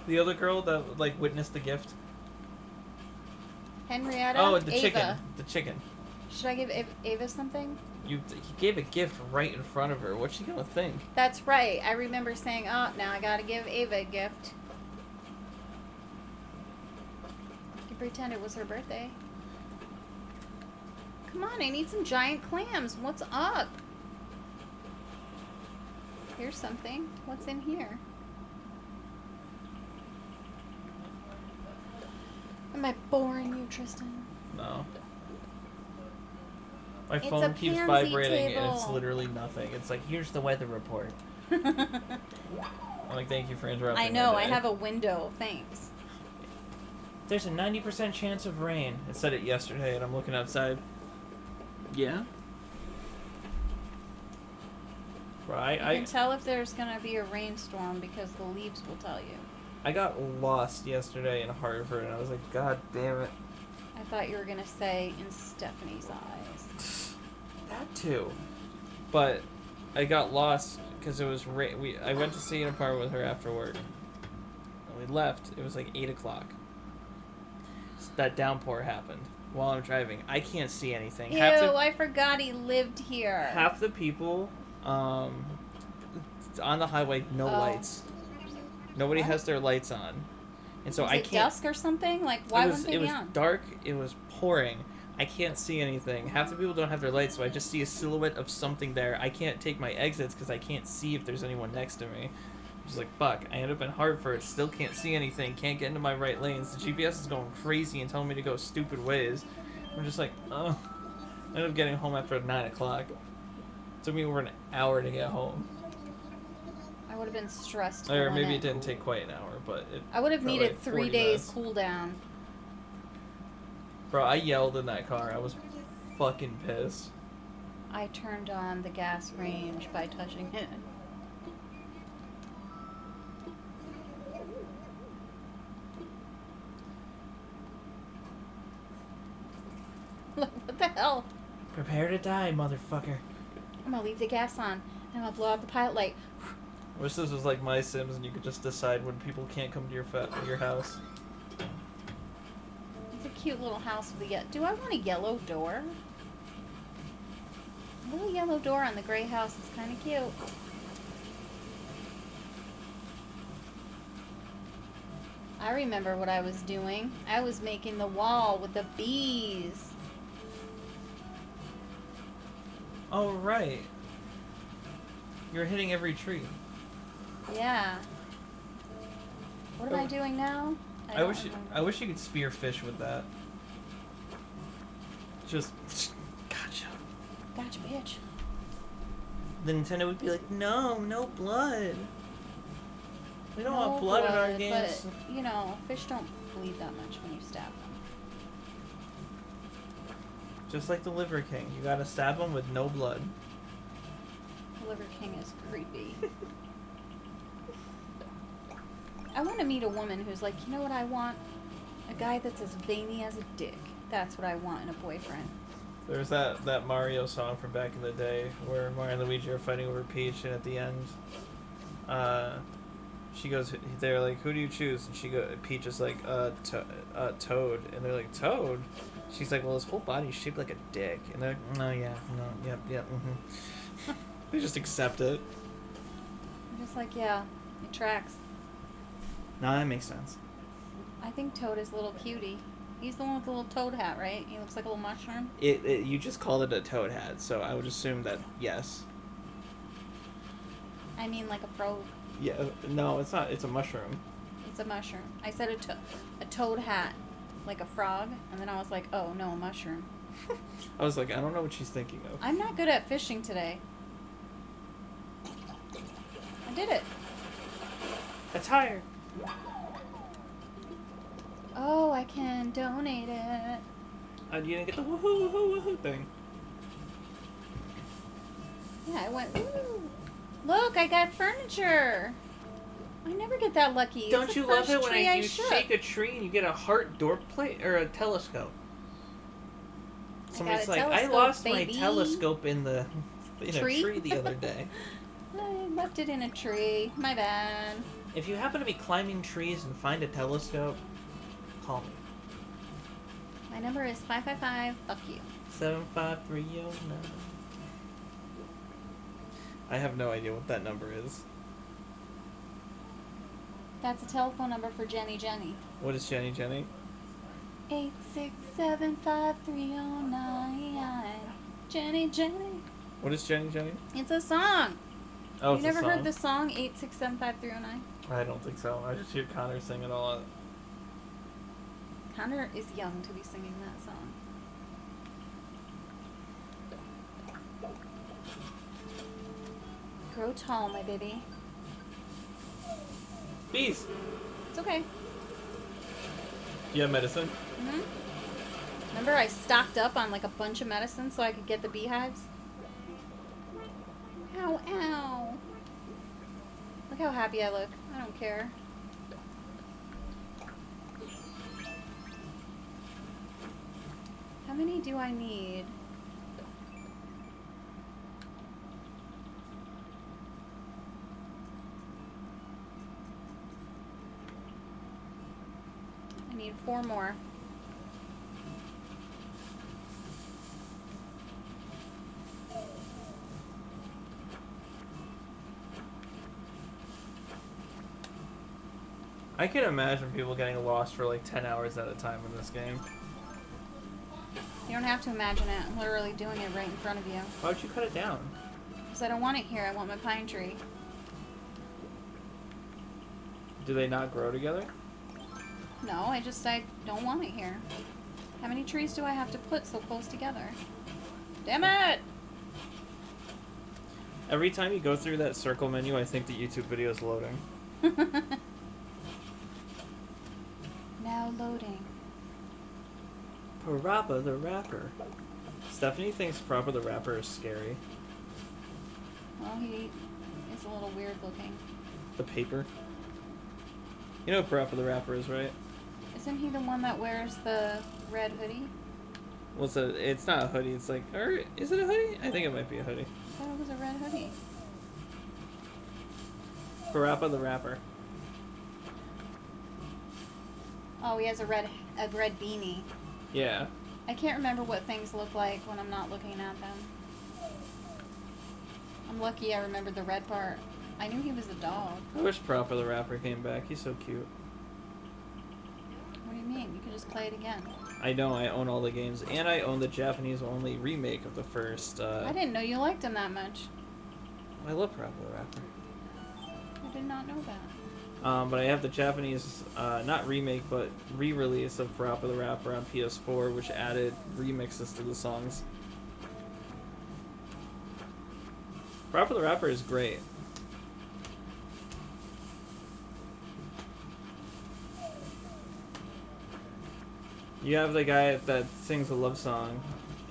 The other girl that like witnessed the gift. Henrietta? Oh, the Ava. chicken. The chicken. Should I give Ava something? He gave a gift right in front of her. What's she gonna think? That's right. I remember saying, oh, now I gotta give Ava a gift. You can pretend it was her birthday. Come on, I need some giant clams. What's up? Here's something. What's in here? Am I boring you, Tristan? No. My It's phone a keeps pansy vibrating and it's table. literally nothing. It's like, here's the weather report. I'm like, thank you for interrupting. I know, my I day." have a window. Thanks. There's a 90% chance of rain. It said it yesterday and I'm looking outside. Yeah? Right, You can tell if there's gonna be a rainstorm because the leaves will tell you. I got lost yesterday in Hartford and I was like, God damn it. I thought you were gonna say in Stephanie's eyes. That too. But I got lost because it was I went to see an apartment with her after work. And we left. It was like 8 o'clock. That downpour happened while I'm driving. I can't see anything. Ew, I forgot he lived here. Half the people on the highway, no Oh. lights. Nobody What? has their lights on. And so Was I it can't. dusk or something? Like, why wouldn't they it be was on? dark. It was pouring. I can't see anything. Half the people don't have their lights, so I just see a silhouette of something there. I can't take my exits because I can't see if there's anyone next to me. I'm just like, fuck. I end up in Hartford, still can't see anything, can't get into my right lanes. The GPS is going crazy and telling me to go stupid ways. I'm just like, oh. I ended up getting home after 9 o'clock. It took me over an hour to get home. I would have been stressed. Or going maybe in. it didn't take quite an hour, but it I would have felt needed like 3 40 days minutes. cool down. Bro, I yelled in that car. I was fucking pissed. I turned on the gas range by touching it. Look, what the hell? Prepare to die, motherfucker. I'm gonna leave the gas on and I'm gonna blow out the pilot light. I wish this was like My Sims and you could just decide when people can't come to your house. It's a cute little house with a do I want a yellow door? A little yellow door on the gray house is kind of cute. I remember what I was doing. I was making the wall with the bees. Oh, right. You're hitting every tree. Yeah. What am I doing now? I don't wish remember. I wish you could spear fish with that. Just gotcha. Gotcha, bitch. The Nintendo would be like, no blood. We don't No want blood in our games. But, you know, fish don't bleed that much when you stab them. Just like the Liver King, you gotta stab them with no blood. The Liver King is creepy. I want to meet a woman who's like, you know what I want? A guy that's as veiny as a dick. That's what I want in a boyfriend. There's that Mario song from back in the day where Mario and Luigi are fighting over Peach, and at the end, she goes, they're like, who do you choose? And Peach is like, Toad, and they're like, Toad? She's like, well, his whole body's shaped like a dick, and they're like, no, yeah, no, yep, They just accept it. I'm just like, yeah, it tracks. No, that makes sense. I think Toad is a little cutie. He's the one with the little toad hat, right? He looks like a little mushroom. You just called it a toad hat, so I would assume that yes. I mean, like a frog. Yeah, no, it's not. It's a mushroom. It's a mushroom. I said a toad hat, like a frog, and then I was like, oh no, a mushroom. I was like, I don't know what she's thinking of. I'm not good at fishing today. I did it. A tire. Oh, I can donate it. You didn't get the woohoo thing. Yeah, I went, ooh. Look, I got furniture. I never get that lucky. It's Don't the you love first it when tree you shook. shake a tree and you get a heart door plate or a telescope? Somebody's a like, I telescope, lost baby." my telescope in a Tree? tree the other day. I left it in a tree. My bad. If you happen to be climbing trees and find a telescope, call me. My number is 555. Fuck you. 75309. I have no idea what that number is. That's a telephone number for Jenny. What is Jenny? 8675309. Jenny. What is Jenny? It's a song. Oh, You it's never a song? heard the song 8675309? I don't think so. I just hear Connor sing it a lot. Connor is young to be singing that song. Grow tall, my baby. Bees! It's okay. Do you have medicine? hmm Remember I stocked up on like a bunch of medicine so I could get the beehives? Ow. Look how happy I look. I don't care. How many do I need? I need 4 more. I can imagine people getting lost for like 10 hours at a time in this game. You don't have to imagine it. I'm literally doing it right in front of you. Why would you cut it down? Because I don't want it here. I want my pine tree. Do they not grow together? No, I don't want it here. How many trees do I have to put so close together? Damn it! Every time you go through that circle menu, I think the YouTube video is loading. Now loading. Parappa the Rapper. Stephanie thinks Parappa the Rapper is scary. Well, he is a little weird looking. The paper. You know who Parappa the Rapper is, right? Isn't he the one that wears the red hoodie? Well, it's not a hoodie. It's like, or is it a hoodie? I think it might be a hoodie. I thought it was a red hoodie. Parappa the Rapper. Oh, he has a red beanie. Yeah. I can't remember what things look like when I'm not looking at them. I'm lucky I remembered the red part. I knew he was a dog. I wish Parappa the Rapper came back. He's so cute. What do you mean? You could just play it again. I know, I own all the games, and I own the Japanese-only remake of the first, I didn't know you liked him that much. I love Parappa the Rapper. I did not know that. But I have the Japanese, not remake, but re-release of Parappa the Rapper on PS4, which added remixes to the songs. Parappa the Rapper is great. You have the guy that sings a love song,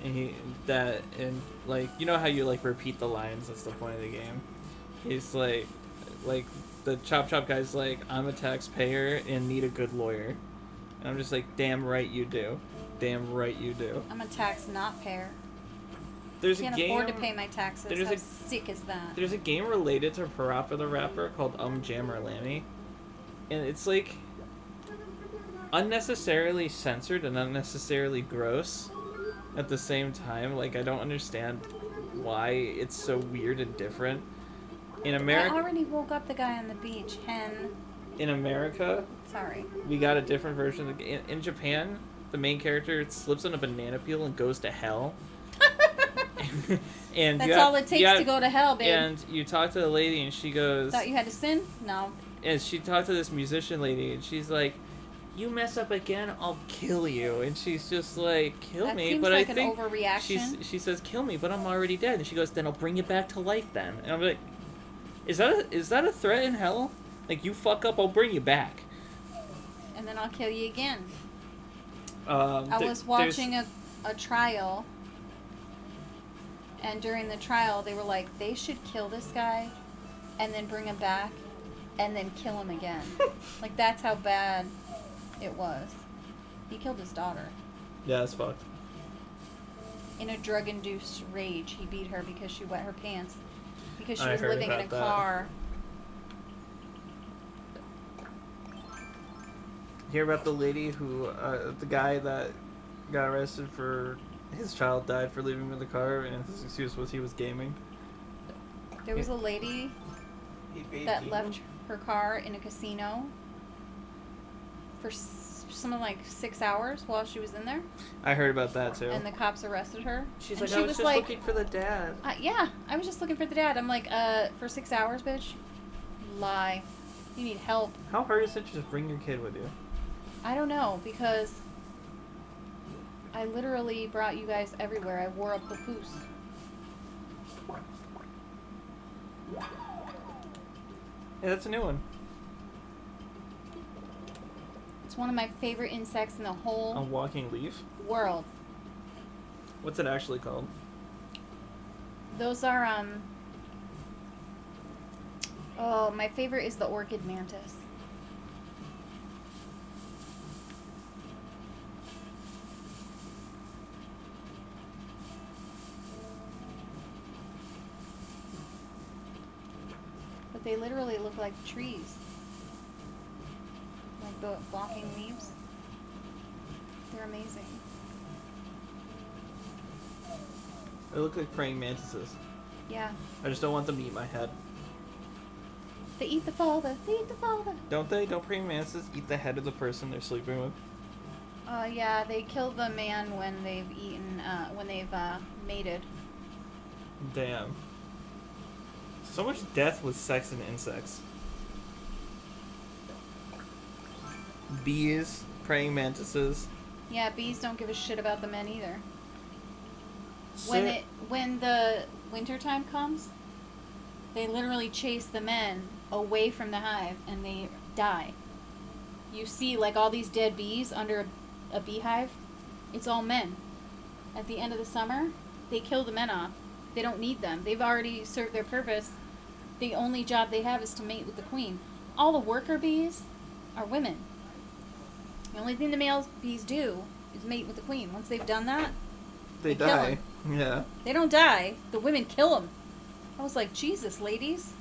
and like, you know how you like repeat the lines? That's the point of the game. He's like the Chop Chop guy's like, I'm a taxpayer and need a good lawyer, and I'm just like, damn right you do, damn right you do. I'm a tax not payer. There's Can't a game. afford to pay my taxes. there's How a- sick is that? There's a game related to Parappa the Rapper called Jammer Lammy, and it's like unnecessarily censored and unnecessarily gross at the same time. Like, I don't understand why it's so weird and different. In I America, already woke up the guy on the beach. in America, Sorry. we got a different version. In Japan, the main character slips on a banana peel and goes to hell. And That's all it takes to go to hell, babe. And you talk to the lady, and she goes, Thought you had to sin? No. and she talked to this musician lady, and she's like, you mess up again, I'll kill you. And she's just like, kill That me, seems but like I an think overreaction. she says, kill me, but I'm already dead. And she goes, then I'll bring you back to life then. And I'm like, is that a threat in hell? Like, you fuck up, I'll bring you back. And then I'll kill you again. I I was watching a trial, and during the trial, they were like, they should kill this guy, and then bring him back, and then kill him again. Like, that's how bad it was. He killed his daughter. Yeah, that's fucked. In a drug-induced rage, he beat her because she wet her pants. Because she I was heard living in a about that. car. Hear about the lady who, the guy that got arrested for his child died for leaving him in the car, and his excuse was he was gaming. There was a lady He paid that people. left her car in a casino for something like 6 hours while she was in there, I heard about that too. and the cops arrested her. She's and like, she I was just like, looking for the dad. yeah, I was just looking for the dad. I'm like, for 6 hours, bitch? Lie. You need help. How hard is it to just bring your kid with you? I don't know, because I literally brought you guys everywhere. I wore a papoose. Yeah, that's a new one. It's one of my favorite insects in the A whole walking leaf? world. What's it actually called? Those are, oh, my favorite is the orchid mantis. But they literally look like trees. Like the walking leaves. They're amazing. They look like praying mantises. Yeah. I just don't want them to eat my head. They eat the father. They eat the father. Don't they? Don't praying mantises eat the head of the person they're sleeping with? Yeah, they kill the man when they've eaten, when they've, mated. Damn. So much death with sex and insects. Bees, praying mantises, Yeah, bees don't give a shit about the men either. Sa- When the winter time comes, they literally chase the men away from the hive and they die. You see like all these dead bees under a beehive. It's all men. At the end of the summer, they kill the men off. They don't need them. They've already served their purpose. The only job they have is to mate with the queen. All the worker bees are women. The only thing the male bees do is mate with the queen. Once they've done that, they kill die. 'em. Yeah. they don't die. The women kill them. I was like, Jesus, ladies.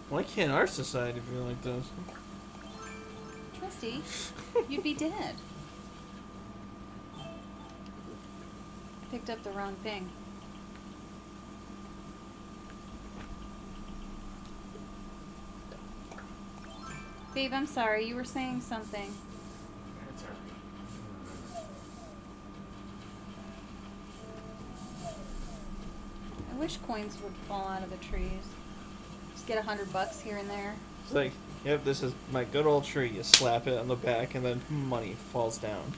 Why can't our society be like this? Trusty, you'd be dead. Picked up the wrong thing. Babe, I'm sorry. You were saying something. That's alright. I wish coins would fall out of the trees. Just get $100 here and there. It's like, yep, this is my good old tree. You slap it on the back, and then money falls down.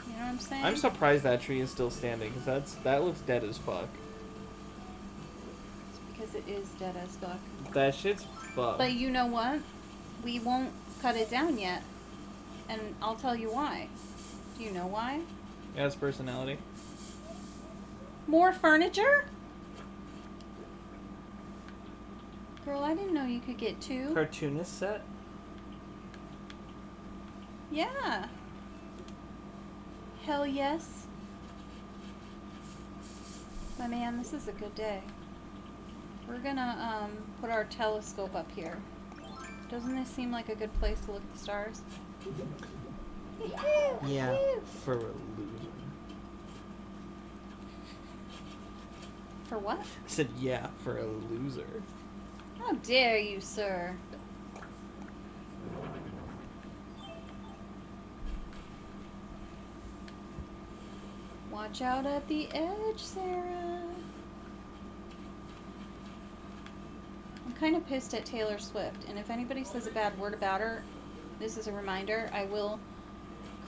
You know what I'm saying? I'm surprised that tree is still standing, because that looks dead as fuck. It's because it is dead as fuck. That shit's fucked. But you know what? We won't cut it down yet. And I'll tell you why. Do you know why? It has personality. More furniture? Girl, I didn't know you could get 2. Cartoonist set? Yeah. Hell yes. My man, this is a good day. We're gonna put our telescope up here. Doesn't this seem like a good place to look at the stars? Yeah. For a loser. For what? I said yeah, for a loser. How dare you, sir? Watch out at the edge, Sarah. I'm kind of pissed at Taylor Swift, and if anybody says a bad word about her, this is a reminder, I will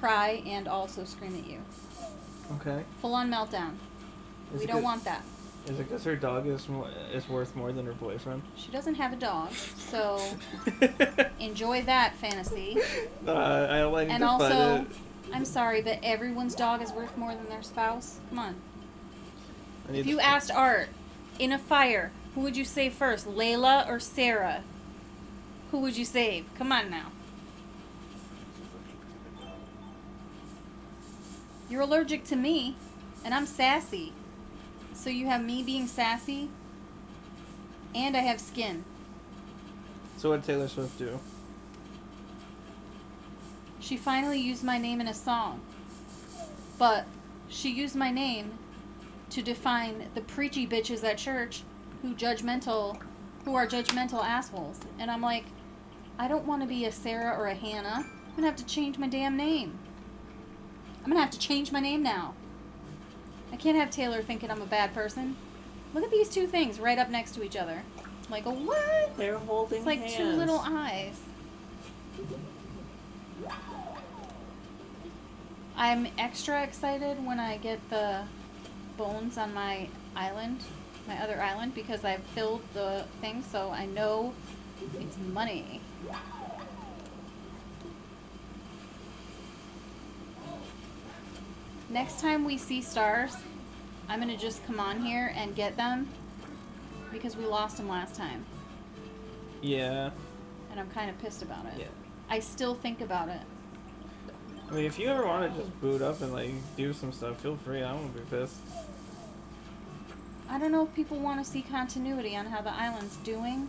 cry and also scream at you. Okay. Full-on meltdown. Is We it don't good- want that. Is it because her dog is worth more than her boyfriend? She doesn't have a dog, so enjoy that fantasy. I don't like And to fight also, it. I'm sorry, but everyone's dog is worth more than their spouse. Come on. I need If you to- asked Art, in a fire, who would you save first, Layla or Sarah? Who would you save? Come on now. You're allergic to me, and I'm sassy. So you have me being sassy, and I have skin. So what did Taylor Swift do? She finally used my name in a song. But she used my name to define the preachy bitches at church who are judgmental assholes. And I'm like, I don't want to be a Sarah or a Hannah. I'm gonna have to change my damn name. I'm gonna have to change my name now. I can't have Taylor thinking I'm a bad person. Look at these two things right up next to each other. Like a what? They're holding It's like hands. two little eyes. I'm extra excited when I get the bones on my island, my other island, because I've filled the thing, so I know it's money. Next time we see stars, I'm gonna just come on here and get them because we lost them last time, Yeah. and I'm kind of pissed about it. Yeah. I still think about it. I mean, if you ever want to just boot up and like do some stuff, feel free. I won't be pissed. I don't know if people want to see continuity on how the island's doing,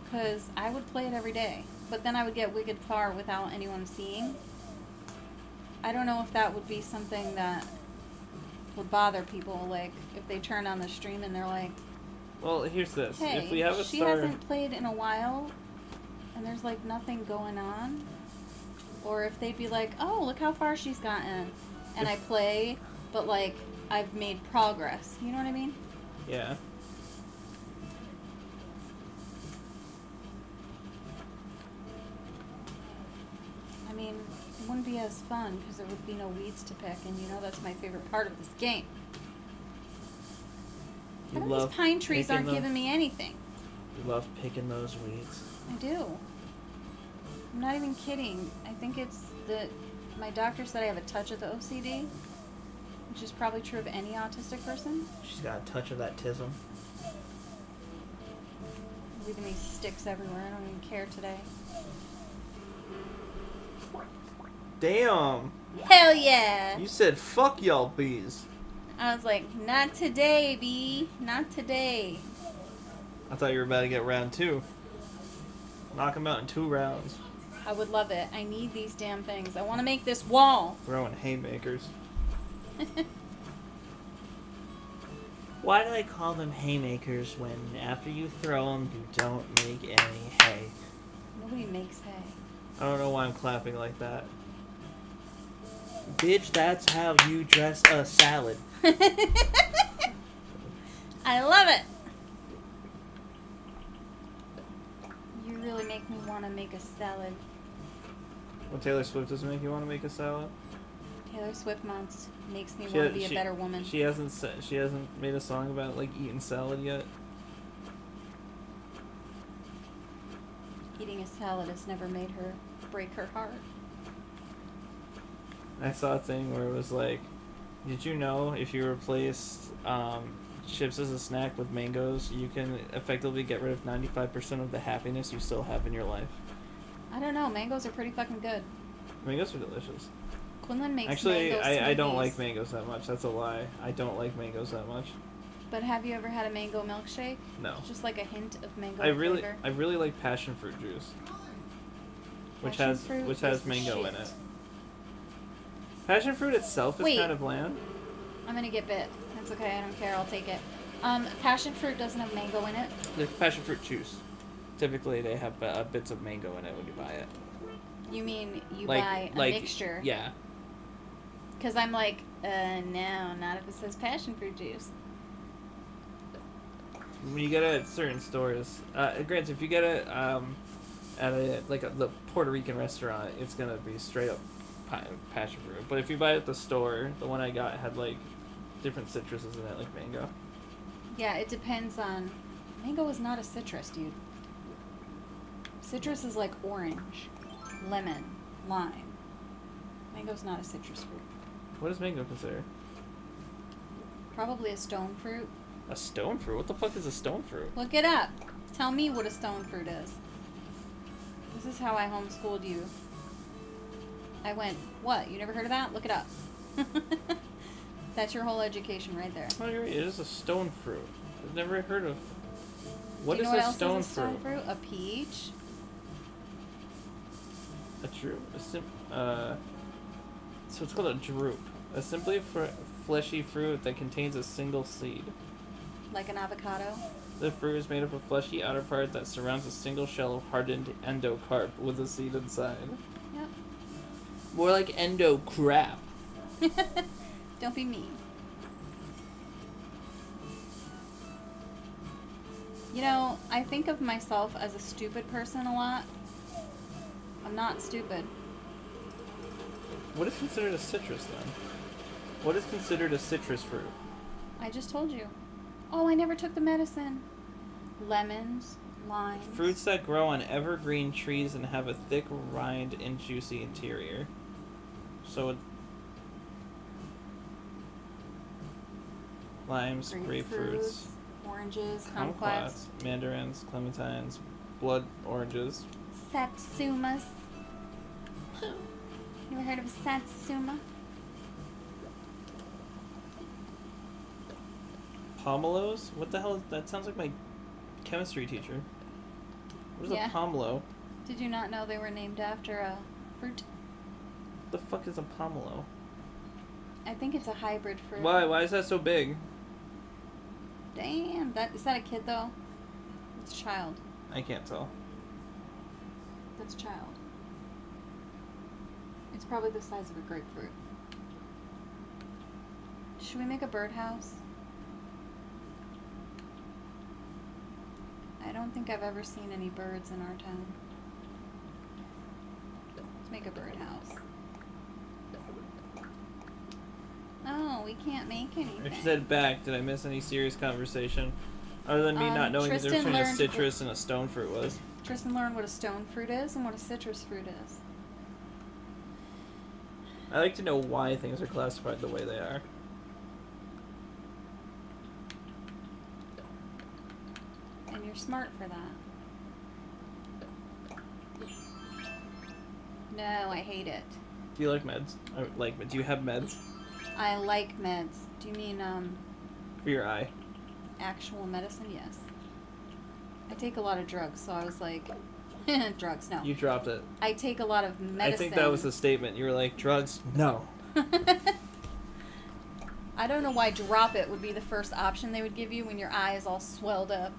because I would play it every day, but then I would get wicked far without anyone seeing. I don't know if that would be something that would bother people, like if they turn on the stream and they're like, Well, here's this. hey, If we have a she star, hasn't played in a while, and there's like nothing going on. Or if they'd be like, oh, look how far she's gotten, and I play, but like I've made progress. You know what I mean? yeah. I mean, It wouldn't be as fun because there would be no weeds to pick, and you know that's my favorite part of this game. How come these pine trees aren't giving me anything? You love picking those weeds. I do. I'm not even kidding. I think it's that my doctor said I have a touch of the OCD, which is probably true of any autistic person. She's got a touch of that tism. Leaving these sticks everywhere. I don't even care today. Damn. Hell yeah! You said fuck y'all bees. I was like, not today, B. Not today. I thought you were about to get round 2. Knock them out in 2 rounds. I would love it. I need these damn things. I want to make this wall. Throwing haymakers. Why do I call them haymakers when after you throw them, you don't make any hay? Nobody makes hay. I don't know why I'm clapping like that. Bitch, that's how you dress a salad. I love it. You really make me want to make a salad. Well, Taylor Swift doesn't make you want to make a salad? Taylor Swift makes me want to be a better woman. She hasn't made a song about like eating salad yet. Eating a salad has never made her break her heart. I saw a thing where it was like, did you know if you replace chips as a snack with mangoes, you can effectively get rid of 95% of the happiness you still have in your life? I don't know. Mangoes are pretty fucking good. Mangoes are delicious. Quinlan makes Actually, mango I don't smoothies. like mangoes that much. That's a lie. I don't like mangoes that much. But have you ever had a mango milkshake? No. Just like a hint of mango I flavor. really like passion fruit juice, which Passion has fruit is the mango in shit. it. Passion fruit itself is Wait. kind of bland. I'm gonna get bit. That's okay. I don't care. I'll take it. Passion fruit doesn't have mango in it. The passion fruit juice. Typically, they have bits of mango in it when you buy it. You mean you Like- buy a like- mixture? Yeah. Because I'm like, no, not if it says passion fruit juice. When you get it at certain stores, granted, if you get it at the Puerto Rican restaurant, it's gonna be straight up passion fruit. But if you buy it at the store, the one I got had like different citruses in it, like mango. Yeah, it depends on. Mango is not a citrus, dude. Citrus is like orange, lemon, lime. Mango's not a citrus fruit. What is mango considered? Probably a stone fruit. A stone fruit? What the fuck is a stone fruit? Look it up. Tell me what a stone fruit is. This is how I homeschooled you. I went, what? You never heard of that? Look it up. That's your whole education right there. Oh, you're right. It is a stone fruit. I've never heard of. What Do you is know what a else stone is a stone fruit? fruit? A peach. So it's called a drupe. A simply fleshy fruit that contains a single seed. Like an avocado. The fruit is made up of fleshy outer part that surrounds a single shell of hardened endocarp with a seed inside. Yep. More like endo crap. Don't be mean. You know, I think of myself as a stupid person a lot. I'm not stupid. What is considered a citrus then? What is considered a citrus fruit? I just told you. Oh, I never took the medicine. Lemons, limes. Fruits that grow on evergreen trees and have a thick rind and juicy interior. So limes, grapefruits, oranges, kumquats, kumquats, mandarins, clementines, blood oranges. satsumas. You ever heard of a satsuma? Pomelos? What the hell? That sounds like my chemistry teacher. What is Yeah. a pomelo? Did you not know they were named after a fruit? What the fuck is a pomelo? I think it's a hybrid fruit. Why? Why is that so big? Damn, is that a kid though? It's a child. I can't tell. That's a child. It's probably the size of a grapefruit. Should we make a birdhouse? I don't think I've ever seen any birds in our town. Let's make a birdhouse. we can't make anything. If she said back, did I miss any serious conversation? Other than me not knowing the Tristan difference between a learned- citrus and a stone fruit was. Tristan learned what a stone fruit is and what a citrus fruit is. I like to know why things are classified the way they are. And you're smart for that. No, I hate it. Do you like meds? Do you have meds I like meds. Do you mean for your eye? actual medicine? Yes. I take a lot of drugs, so I was like, drugs, no. You dropped it. I take a lot of medicine. I think that was the statement. You were like, drugs? No. I don't know why drop it would be the first option they would give you when your eye is all swelled up.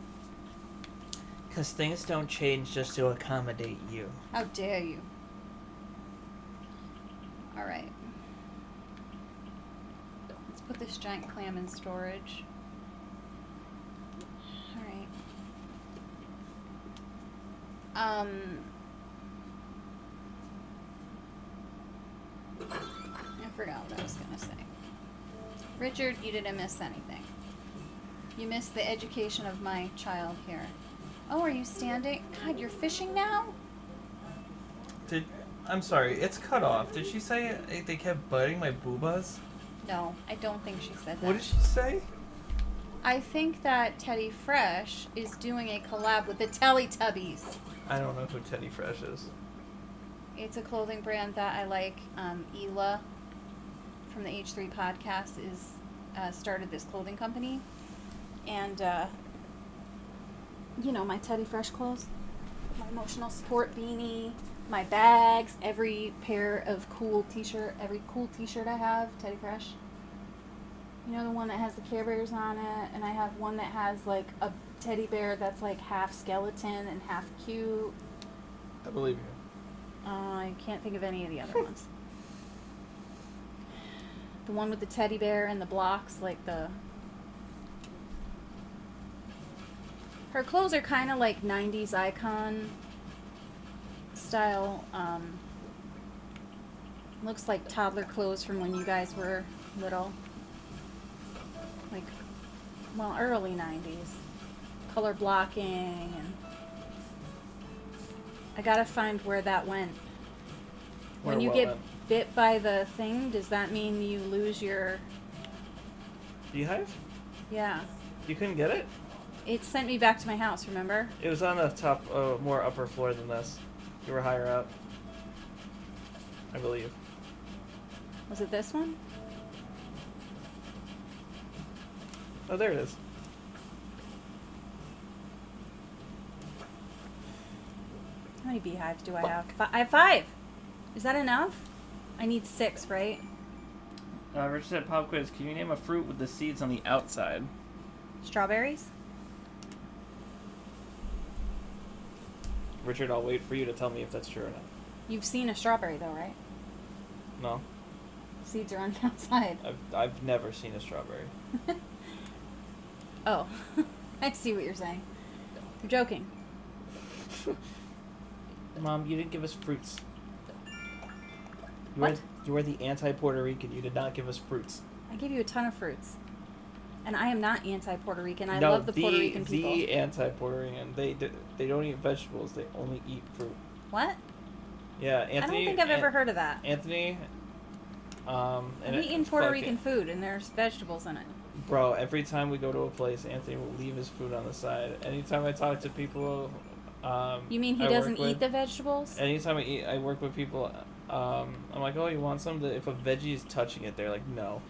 Because things don't change just to accommodate you. How dare you? Alright. Let's put this giant clam in storage. Alright. I forgot what I was gonna say. Richard, you didn't miss anything. You missed the education of my child here. Oh, are you standing? God, you're fishing now? I'm sorry, it's cut off. Did she say they kept biting my boobas? No, I don't think she said that. What did she say? I think that Teddy Fresh is doing a collab with the Teletubbies. I don't know who Teddy Fresh is. It's a clothing brand that I like. Ela from the H3 podcast is started this clothing company. And, you know, my Teddy Fresh clothes, my emotional support beanie, my bags, every pair of every cool t-shirt I have, Teddy Fresh. You know, the one that has the Care Bears on it, and I have one that has like a teddy bear that's like half skeleton and half cute. I believe you. I can't think of any of the other ones. The one with the teddy bear and the blocks, like the... Her clothes are kind of like 90s icon style. Looks like toddler clothes from when you guys were little. Like, well, early 90s. Color blocking, and I gotta find where that went. When you get bit by the thing, does that mean you lose your... Beehive? Yeah. You couldn't get it? It sent me back to my house, remember? It was on the top, more upper floor than this. You were higher up. I believe. Was it this one? Oh, there it is. How many beehives do I have? I have 5. Is that enough? I need 6, right? Richard said, pop quiz, can you name a fruit with the seeds on the outside? Strawberries? Richard, I'll wait for you to tell me if that's true or not. You've seen a strawberry though, right? No. Seeds are on the outside. I've never seen a strawberry. Oh. I see what you're saying. You're joking. Mom, you didn't give us fruits. What? You are the anti-Puerto Rican. You did not give us fruits. I gave you a ton of fruits. And I am not anti-Puerto Rican. I love the Puerto Rican people. The anti-Puerto Rican. They don't eat vegetables. They only eat fruit. What? Yeah, Anthony. I don't think I've ever heard of that. Anthony. I've eaten Puerto Rican food, and there's vegetables in it. Bro, every time we go to a place, Anthony will leave his food on the side. Anytime I talk to people, you mean he doesn't eat the vegetables? Anytime I work with people, I'm like, oh, you want some? If a veggie is touching it, they're like, no.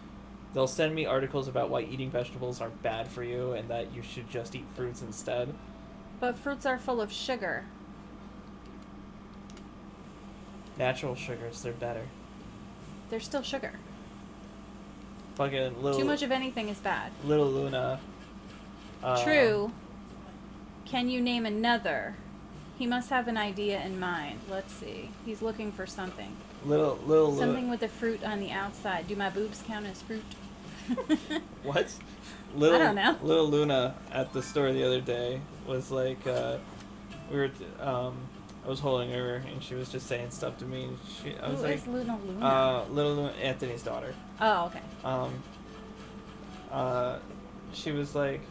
They'll send me articles about why eating vegetables are bad for you and that you should just eat fruits instead. But fruits are full of sugar. Natural sugars, they're better. They're still sugar. Fucking little. Too much of anything is bad. Little Luna. True. Can you name another? He must have an idea in mind. Let's see. He's looking for something. Little Something Luna. with the fruit on the outside. Do my boobs count as fruit? What? I don't know. Little Luna at the store the other day was like, we were, I was holding her and she was just saying stuff to me. And I was Who like, is Luna Luna? Little Luna, Anthony's daughter. Oh, okay. she was like,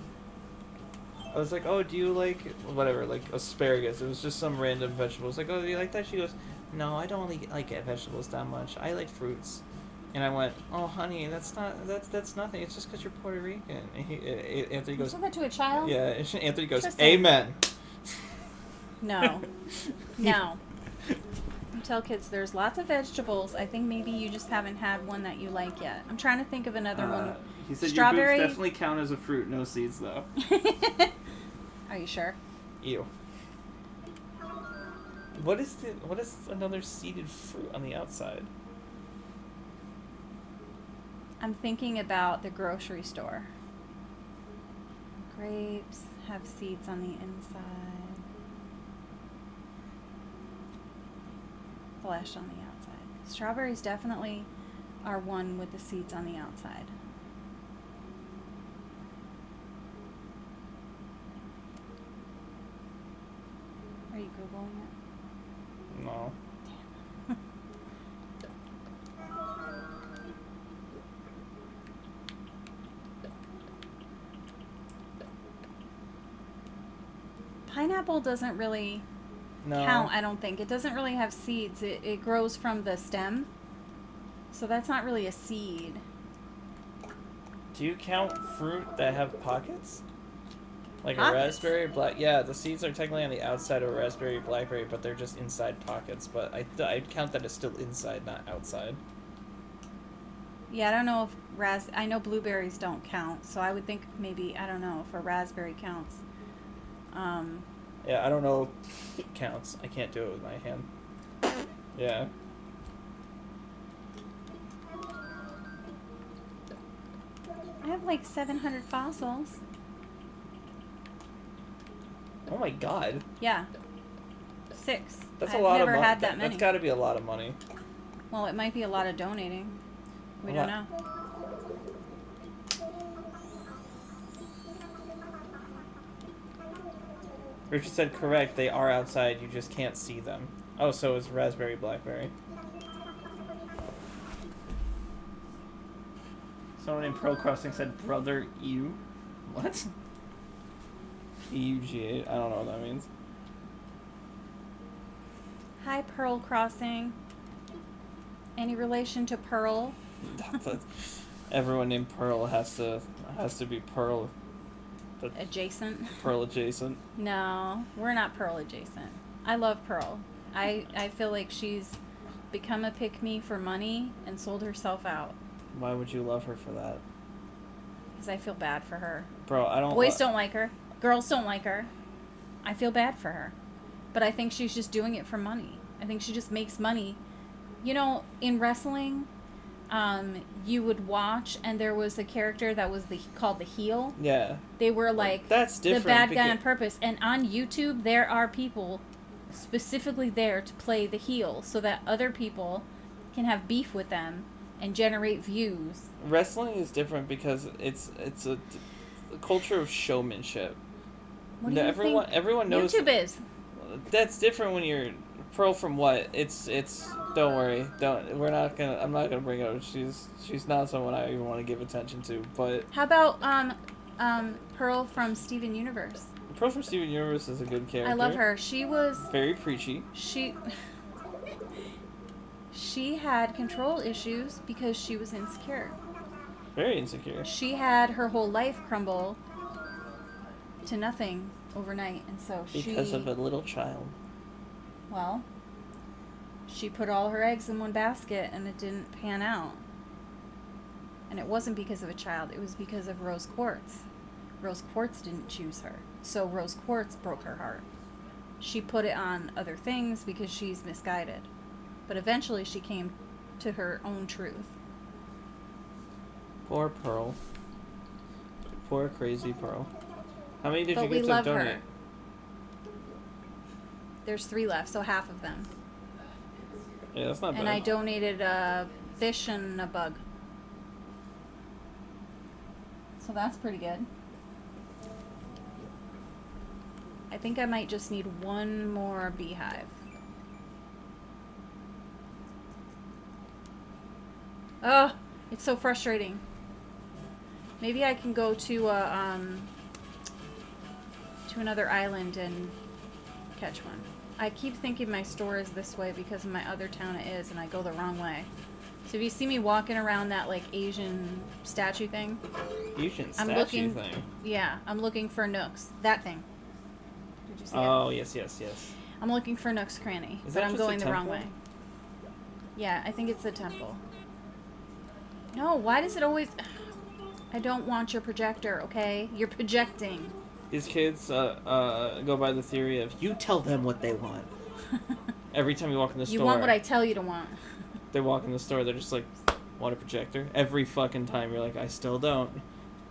I was like, oh, do you like whatever, like asparagus? It was just some random vegetable. I was like, oh, do you like that? She goes, no, I don't really like vegetables that much. I like fruits. And I went, oh, honey, that's nothing. It's just because you're Puerto Rican. And Anthony You goes, said that to a child? yeah. And Anthony goes, Interesting. amen. No. No. You tell kids there's lots of vegetables. I think maybe you just haven't had one that you like yet. I'm trying to think of another one. He said Strawberry? your boots definitely count as a fruit, no seeds though. Are you sure? Ew. What is another seeded fruit on the outside? I'm thinking about the grocery store. Grapes have seeds on the inside. Flesh on the outside. Strawberries definitely are one with the seeds on the outside. Are you Googling it? No. Pineapple doesn't really No. count, I don't think. It doesn't really have seeds. It grows from the stem. So that's not really a seed. Do you count fruit that have pockets? Like Pockets? a raspberry or black? Yeah, the seeds are technically on the outside of a raspberry or blackberry, but they're just inside pockets. But I'd count that as still inside, not outside. Yeah, I don't know if I know blueberries don't count, so I would think maybe, I don't know if a raspberry counts. Yeah, I don't know if it counts. I can't do it with my hand. Yeah. I have like 700 fossils. Oh my god. Yeah. 6. That's I've a lot of never money. had that many. That's got to be a lot of money. Well, it might be a lot of donating. We A don't lot. know. Richard said correct. They are outside. You just can't see them. Oh, so it's raspberry, blackberry. Someone in Pearl Crossing said brother ew. What? EUGA. I don't know what that means. Hi, Pearl Crossing. Any relation to Pearl? Everyone named Pearl has to be Pearl. Adjacent? Pearl adjacent. No, we're not Pearl adjacent. I love Pearl. I feel like she's become a pick-me for money and sold herself out. Why would you love her for that? Because I feel bad for her. Bro, I don't... Boys don't like her. Girls don't like her. I feel bad for her. But I think she's just doing it for money. I think she just makes money. You know, in wrestling, you would watch, and there was a character that was called the heel. Yeah. They were like That's different. the bad guy on purpose. And on YouTube, there are people specifically there to play the heel so that other people can have beef with them and generate views. Wrestling is different because it's a culture of showmanship. What do you think everyone knows YouTube is? That's different when you're Pearl from what? It's don't worry. I'm not gonna bring it up. She's not someone I even want to give attention to, but How about Pearl from Steven Universe? Pearl from Steven Universe is a good character. I love her. She was Very preachy. she had control issues because she was insecure. Very insecure. She had her whole life crumble to nothing overnight, and so Because of a little child. well, she put all her eggs in one basket and it didn't pan out. And it wasn't because of a child, it was because of Rose Quartz. Rose Quartz didn't choose her. So Rose Quartz broke her heart. She put it on other things because she's misguided. But eventually she came to her own truth. Poor Pearl. Poor crazy Pearl. How many did But you we get to love donate? her. There's 3 left, so half of them. Yeah, that's not bad. And I donated a fish and a bug. So that's pretty good. I think I might just need one more beehive. Oh, it's so frustrating. Maybe I can go to another island and catch one. I keep thinking my store is this way because in my other town it is, and I go the wrong way. So if you see me walking around that like Asian statue thing, Asian I'm statue looking. thing. Yeah, I'm looking for Nooks. That thing. Did you see it? Oh, yes. I'm looking for Nook's Cranny, Is but that I'm just a going the wrong temple? way. Yeah, I think it's the temple. No, why does it always... I don't want your projector, okay? You're projecting. These kids go by the theory of you tell them what they want. Every time you walk in the store, You want what I tell you to want. they walk in the store, they're just like, want a projector? Every fucking time you're like, I still don't.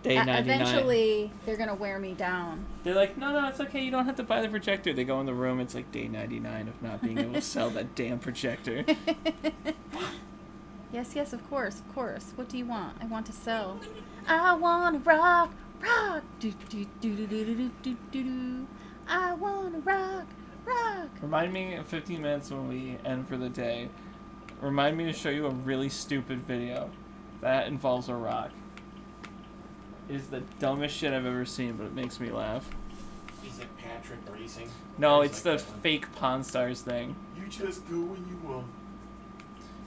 Day 99. Eventually, they're gonna wear me down. They're like, no, it's okay. You don't have to buy the projector. They go in the room. It's like day 99 of not being able to sell that damn projector. Yes, of course. What do you want? I want to sell. I want to rock. Do do do do do do do do do. I want to rock. Remind me in 15 minutes when we end for the day. Remind me to show you a really stupid video that involves a rock. It is the dumbest shit I've ever seen, but it makes me laugh. Is it Patrick Racing? No, Or is it's like the that one? fake Pawn Stars thing. You just go when you want.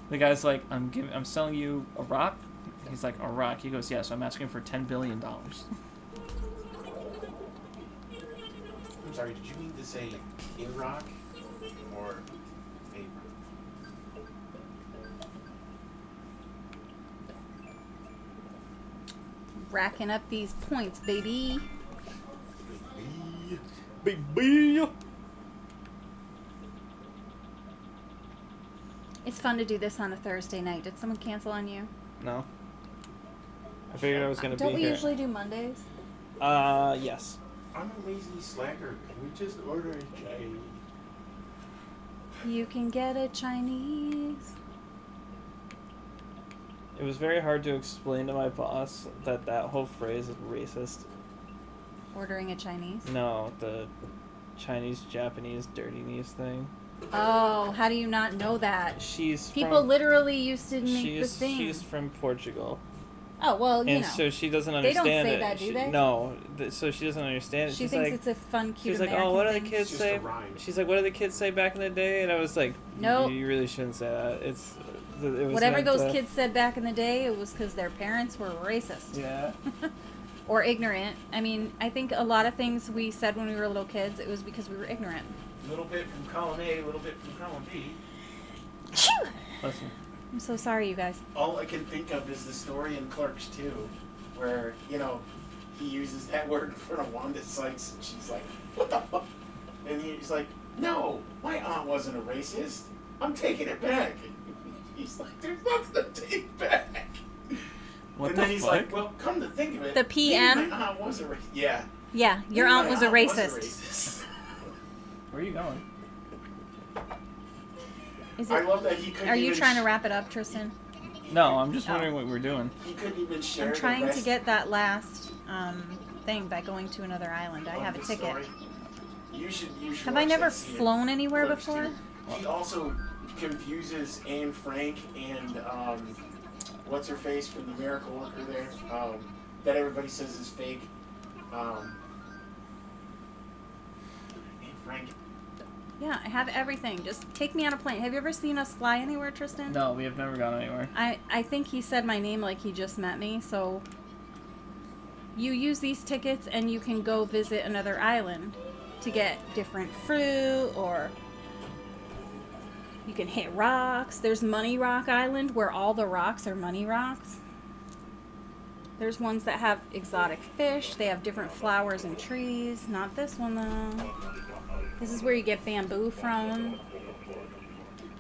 The guy's like, I'm selling you a rock. He's like, a rock. He goes, yes, I'm asking for $10 billion. I'm sorry, did you mean to say a rock or a rock? Racking up these points, baby. Baby. It's fun to do this on a Thursday night. Did someone cancel on you? No. I figured I was gonna Don't be we here. usually do Mondays? Yes. I'm a lazy slacker. Can we just order a Chinese? You can get a Chinese. It was very hard to explain to my boss that whole phrase is racist. Ordering a Chinese? No, the Chinese-Japanese dirty knees thing. Oh, how do you not know that? She's People from, literally used to make she's, the thing. She's from Portugal. Oh, well, you And know. so she doesn't They don't understand say it. that, do She- they? No, so she doesn't understand it. She she's thinks like, it's a fun, cute she's like, American oh, what do the thing. kids It's just say? a rhyme. She's like, what do the kids say back in the day? And I was like, Nope. you really shouldn't say that. It was Whatever meant those to- kids said back in the day, it was because their parents were racist. Yeah. Or ignorant. I mean, I think a lot of things we said when we were little kids, it was because we were ignorant. A little bit from column A, a little bit from column B. Listen. I'm so sorry, you guys. All I can think of is the story in Clerks 2, where, he uses that word in front of Wanda Sykes, and she's like, what the fuck? And he's like, no, my aunt wasn't a racist. I'm taking it back. And he's like, there's nothing to take back. What and the then he's fuck? like, well, come to think of it, The maybe PM? my aunt was a racist. Yeah. Yeah, your maybe aunt my was a racist. racist. Where are you going? Is I it, love that he couldn't are you even trying to wrap it up, Tristan? No, I'm just Oh. wondering what we're doing. He couldn't even share I'm the trying to rest get that last thing by going to another island. I of have a the ticket. story. You should Have I watch never that scene. flown anywhere Clerks before? too. He also confuses Anne Frank and what's her face from the Miracle Worker there, that everybody says is fake. Anne Frank. Yeah, I have everything. Just take me on a plane. Have you ever seen us fly anywhere, Tristan? No, we have never gone anywhere. I think he said my name like he just met me, so you use these tickets and you can go visit another island to get different fruit, or you can hit rocks. There's Money Rock Island where all the rocks are money rocks. There's ones that have exotic fish. They have different flowers and trees. Not this one though. This is where you get bamboo from.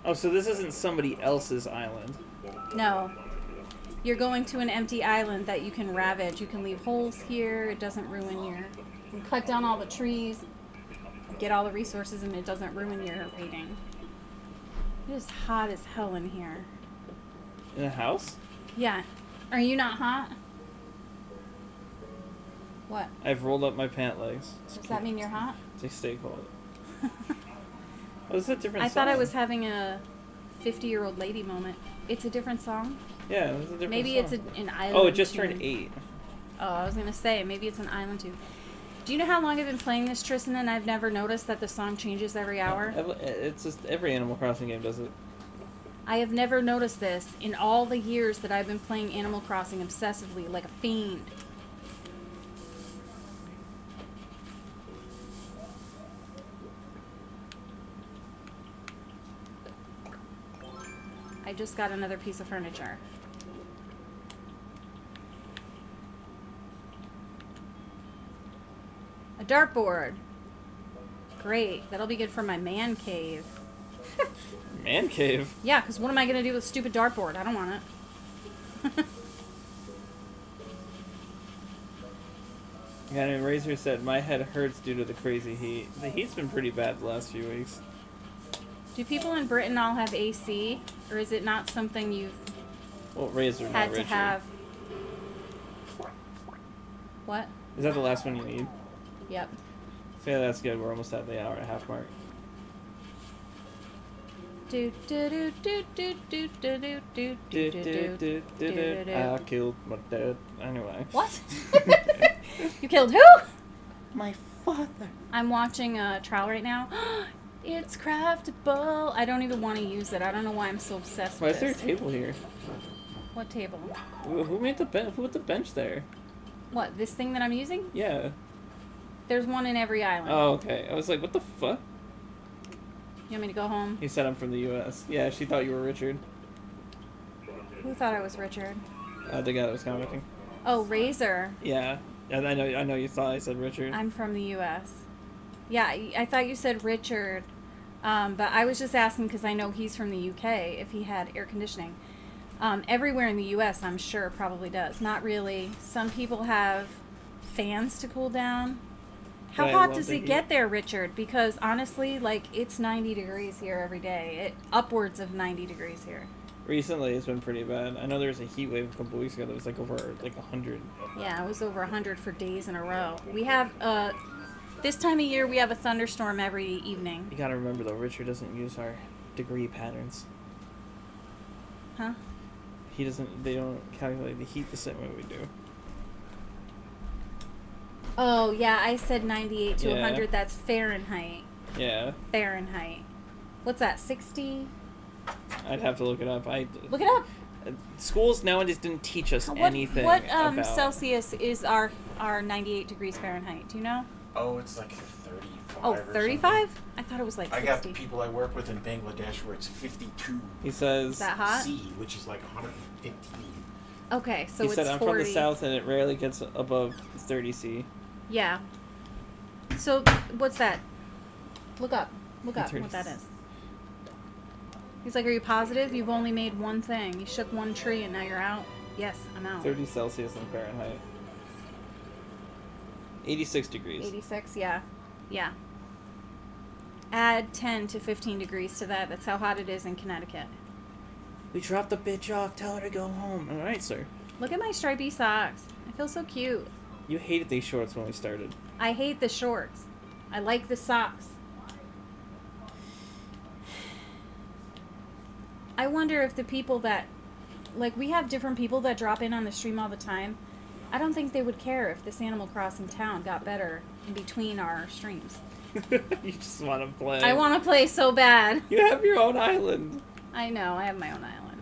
Oh, so this isn't somebody else's island. No. You're going to an empty island that you can ravage. You can leave holes here. It doesn't ruin your... You can cut down all the trees. Get all the resources and it doesn't ruin your rating. It is hot as hell in here. In a house? Yeah. Are you not hot? What? I've rolled up my pant legs. Does that mean you're hot? To stay cold. Oh, this is a different I song. thought I was having a 50-year-old lady moment. It's a different song? Yeah, it was a different Maybe song. it's an island Oh, it just tune. turned 8. Oh, I was gonna say maybe it's an island too. Do you know how long I've been playing this, Tristan? And I've never noticed that the song changes every hour. It's just every Animal Crossing game does it. I have never noticed this in all the years that I've been playing Animal Crossing obsessively, like a fiend. I just got another piece of furniture. A dartboard. Great. That'll be good for my man cave. Man cave. Yeah, because what am I going to do with a stupid dartboard? I don't want it. Yeah, and Razor said, my head hurts due to the crazy heat. The heat's been pretty bad the last few weeks. Do people in Britain all have AC? Or is it not something you've Well, Razor, not had to Richard. have? What? Is that the last one you need? Yep. So yeah, that's good. We're almost at the hour and a half mark. Do do do do do do do do do do do do do. I killed my dad. Anyway. What? You killed who? My father. I'm watching a trial right now. It's craftable. I don't even want to use it. I don't know why I'm so obsessed Why with is there a this. table here? What table? Who made the bench? Who put the bench there? What, this thing that I'm using? Yeah. There's one in every island. Oh, okay. I was like, what the fuck? You want me to go home? He said I'm from the U.S. Yeah, she thought you were Richard. Who thought I was Richard? The guy that was commenting. Oh, Razor. Yeah. And I know you thought I said Richard. I'm from the U.S. Yeah, I thought you said Richard, but I was just asking because I know he's from the U.K. if he had air conditioning. Everywhere in the U.S., I'm sure, probably does. Not really. Some people have fans to cool down. How But I hot love does the it heat. get there, Richard? Because honestly, like, it's 90 degrees here every day. Upwards of 90 degrees here. Recently, it's been pretty bad. I know there was a heat wave a couple weeks ago that was like over like 100. Yeah, it was over 100 for days in a row. We have, this time of year, we have a thunderstorm every evening. You gotta remember though, Richard doesn't use our degree patterns. Huh? They don't calculate the heat the same way we do. Oh, yeah, I said 98 to Yeah. 100. That's Fahrenheit. Yeah, Fahrenheit. What's that, 60? I'd have to look it up. Look it up. Schools nowadays didn't teach us anything What about. Celsius is our 98 degrees Fahrenheit? Do you know? Oh, it's like 35. Oh, or something. 35? I thought it was like I 60. got people I work with in Bangladesh where it's 52 He says. Is that hot? C, which is like 115. Okay, so He it's said, I'm 40. from the south and it rarely gets above 30 C. Yeah. So, what's that? Look up what that is. He's like, are you positive? You've only made one thing. You shook one tree and now you're out? Yes, I'm out. 30 Celsius in Fahrenheit. 86 degrees. 86, yeah. Yeah. Add 10 to 15 degrees to that. That's how hot it is in Connecticut. We dropped the bitch off. Tell her to go home. All right, sir. Look at my stripy socks. I feel so cute. You hated these shorts when we started. I hate the shorts. I like the socks. I wonder if the people that, like, we have different people that drop in on the stream all the time. I don't think they would care if this Animal Crossing town got better in between our streams. You just want to play. I want to play so bad. You have your own island. I know, I have my own island.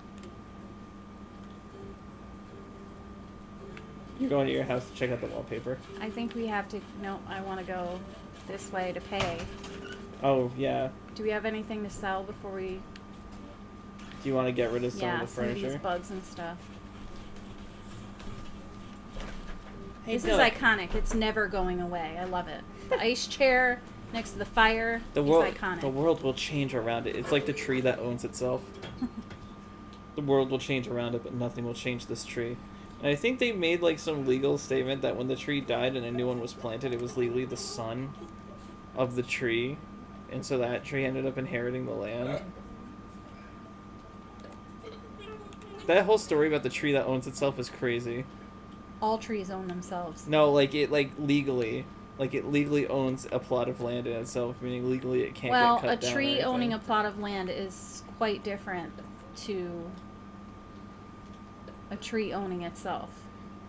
You're going to your house to check out the wallpaper. I think we have to, no, I want to go this way to pay. Oh, yeah. Do we have anything to sell before we, Do you want to get rid of some yeah, of the some of furniture? these bugs and stuff. Hey, This Dylan. is iconic. It's never going away. I love it. The ice chair next to the fire The is world, iconic. the world will change around it. It's like the tree that owns itself. The world will change around it, but nothing will change this tree. And I think they made like some legal statement that when the tree died and a new one was planted, it was legally the son of the tree, and so that tree ended up inheriting the land. That whole story about the tree that owns itself is crazy. All trees own themselves. No, like it legally owns a plot of land in itself, meaning legally it can't Well, get cut a down or tree owning a anything. plot of land is quite different to a tree owning itself.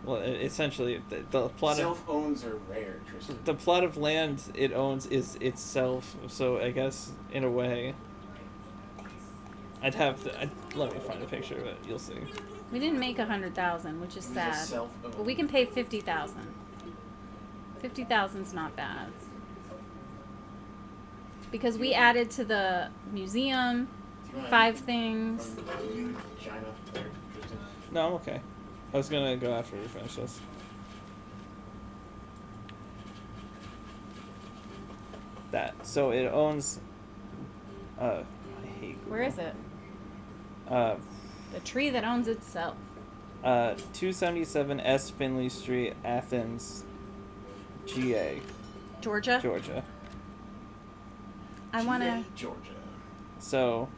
Well, essentially, the plot of Self-owns are rare, Tristan. the plot of land it owns is itself. So I guess in a way, I'd have to. Let me find a picture of it. You'll see. We didn't make 100,000, which is It was a sad. self-owned. But we can pay 50,000. 50,000's not bad. Because we added to the museum Do you want 5 things. from China there, Tristan? No, I'm okay. I was gonna go after we finish this. That. So it owns. I hate. Where is it? Uh, The tree that owns itself. 277 S Finley Street, Athens, GA, Georgia? Georgia. I want to. GA, Georgia. So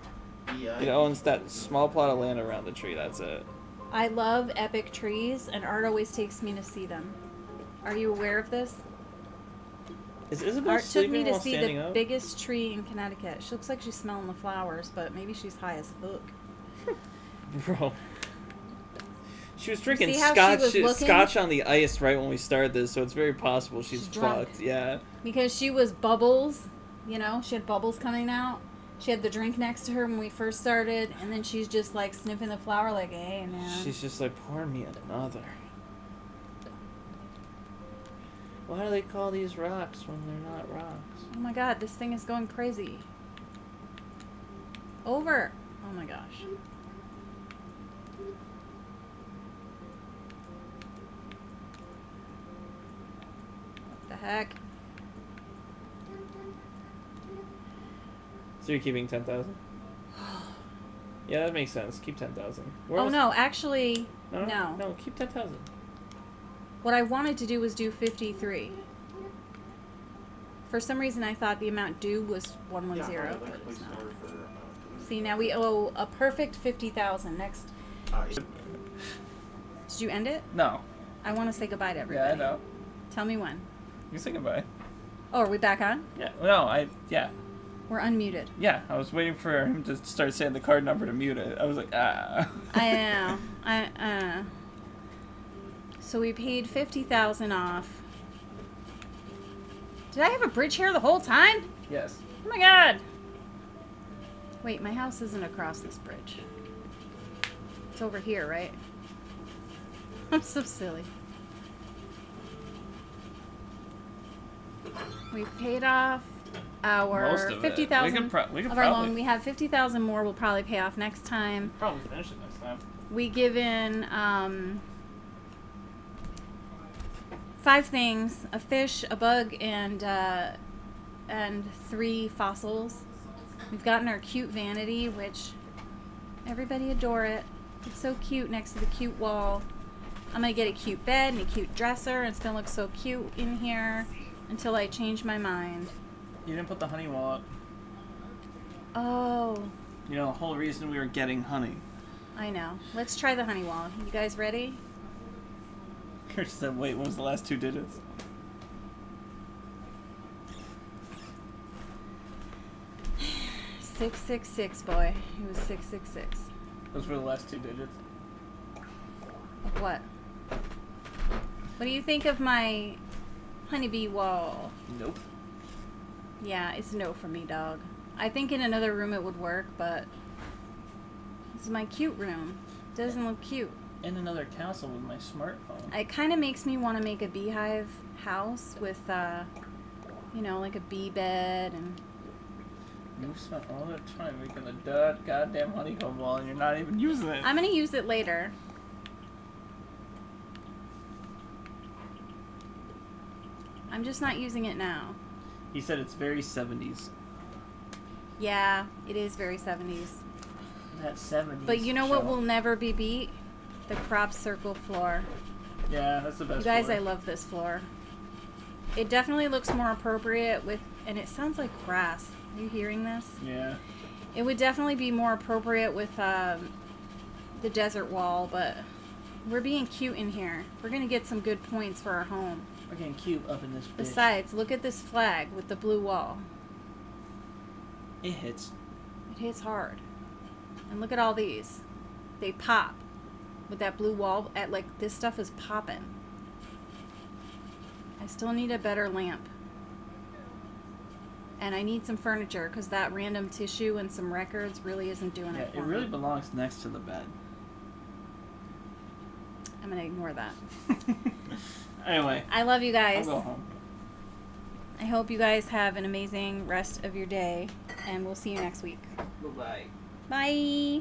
it owns that small plot of land around the tree. That's it. I love epic trees, and Art always takes me to see them. Are you aware of this? Is Isabel Art took sleeping me to while see standing the up? biggest tree in Connecticut. She looks like she's smelling the flowers, but maybe she's high as fuck. Bro. She was drinking see how she scotch was looking? scotch on the ice right when we started this, so it's very possible she's She's drunk. fucked. Yeah. Because she was bubbles, you know, she had bubbles coming out. She had the drink next to her when we first started, and then she's just like sniffing the flower, like, hey, man. She's just like, pour me another. Why do they call these rocks when they're not rocks? Oh my god, this thing is going crazy. Over. Oh my gosh. What the heck? So you're keeping 10,000? Yeah, that makes sense. Keep 10,000. Oh no, actually, No, no. no, keep 10,000. What I wanted to do was do 53. For some reason, I thought the amount due was 110, Yeah, but please it's not. order for, See, now we owe a perfect 50,000. Next, did you end it? No. I want to say goodbye to everybody. Yeah, I know. Tell me when. You say goodbye. Oh, are we back on? Yeah. No, yeah. We're unmuted. Yeah, I was waiting for him to start saying the card number to mute it. I was like, ah. I know. So we paid 50,000 off. Did I have a bridge here the whole time? Yes. Oh my god. Wait, my house isn't across this bridge. It's over here, right? I'm so silly. We've paid off our Most of it. 50,000 We could of our probably- loan. We have 50,000 more we'll probably pay off next time. Probably finish it next time. We give in 5 things: a fish, a bug, and 3 fossils. We've gotten our cute vanity, which everybody adore it. It's so cute next to the cute wall. I'm gonna get a cute bed and a cute dresser, and it's gonna look so cute in here until I change my mind. You didn't put the honey wall up. Oh, You know, the whole reason we were getting honey. I know. Let's try the honey wall. You guys ready? Chris said, wait, what was the last 2 digits? Six, 666, boy. It was 666. Those were the last 2 digits. Of what? What do you think of my honeybee wall? Nope. Yeah, it's no for me, dog. I think in another room it would work, but this is my cute room. Doesn't look cute. In another castle with my smartphone. It kind of makes me want to make a beehive house with, you know, like a bee bed and... You've spent all that time making the goddamn honeycomb wall and you're not even using it. I'm gonna use it later. I'm just not using it now. He said it's very 70s. Yeah, it is very 70s. That 70s. But you know what show. will never be beat? The crop circle floor. Yeah, that's the best You guys, floor. I love this floor. It definitely looks more appropriate with, and it sounds like grass. Are you hearing this? Yeah. It would definitely be more appropriate with the desert wall, but we're being cute in here. We're gonna get some good points for our home. We're getting cute up in this bitch. Besides, look at this flag with the blue wall. It hits. It hits hard. And look at all these. They pop. with that blue wall. At like this stuff is popping. I still need a better lamp. And I need some furniture because that random tissue and some records really isn't doing Yeah, it for it really me. belongs next to the bed. I'm gonna ignore that. Anyway, I love you I'll guys. go home. I hope you guys have an amazing rest of your day, and we'll see you next week. Bye-bye. Bye.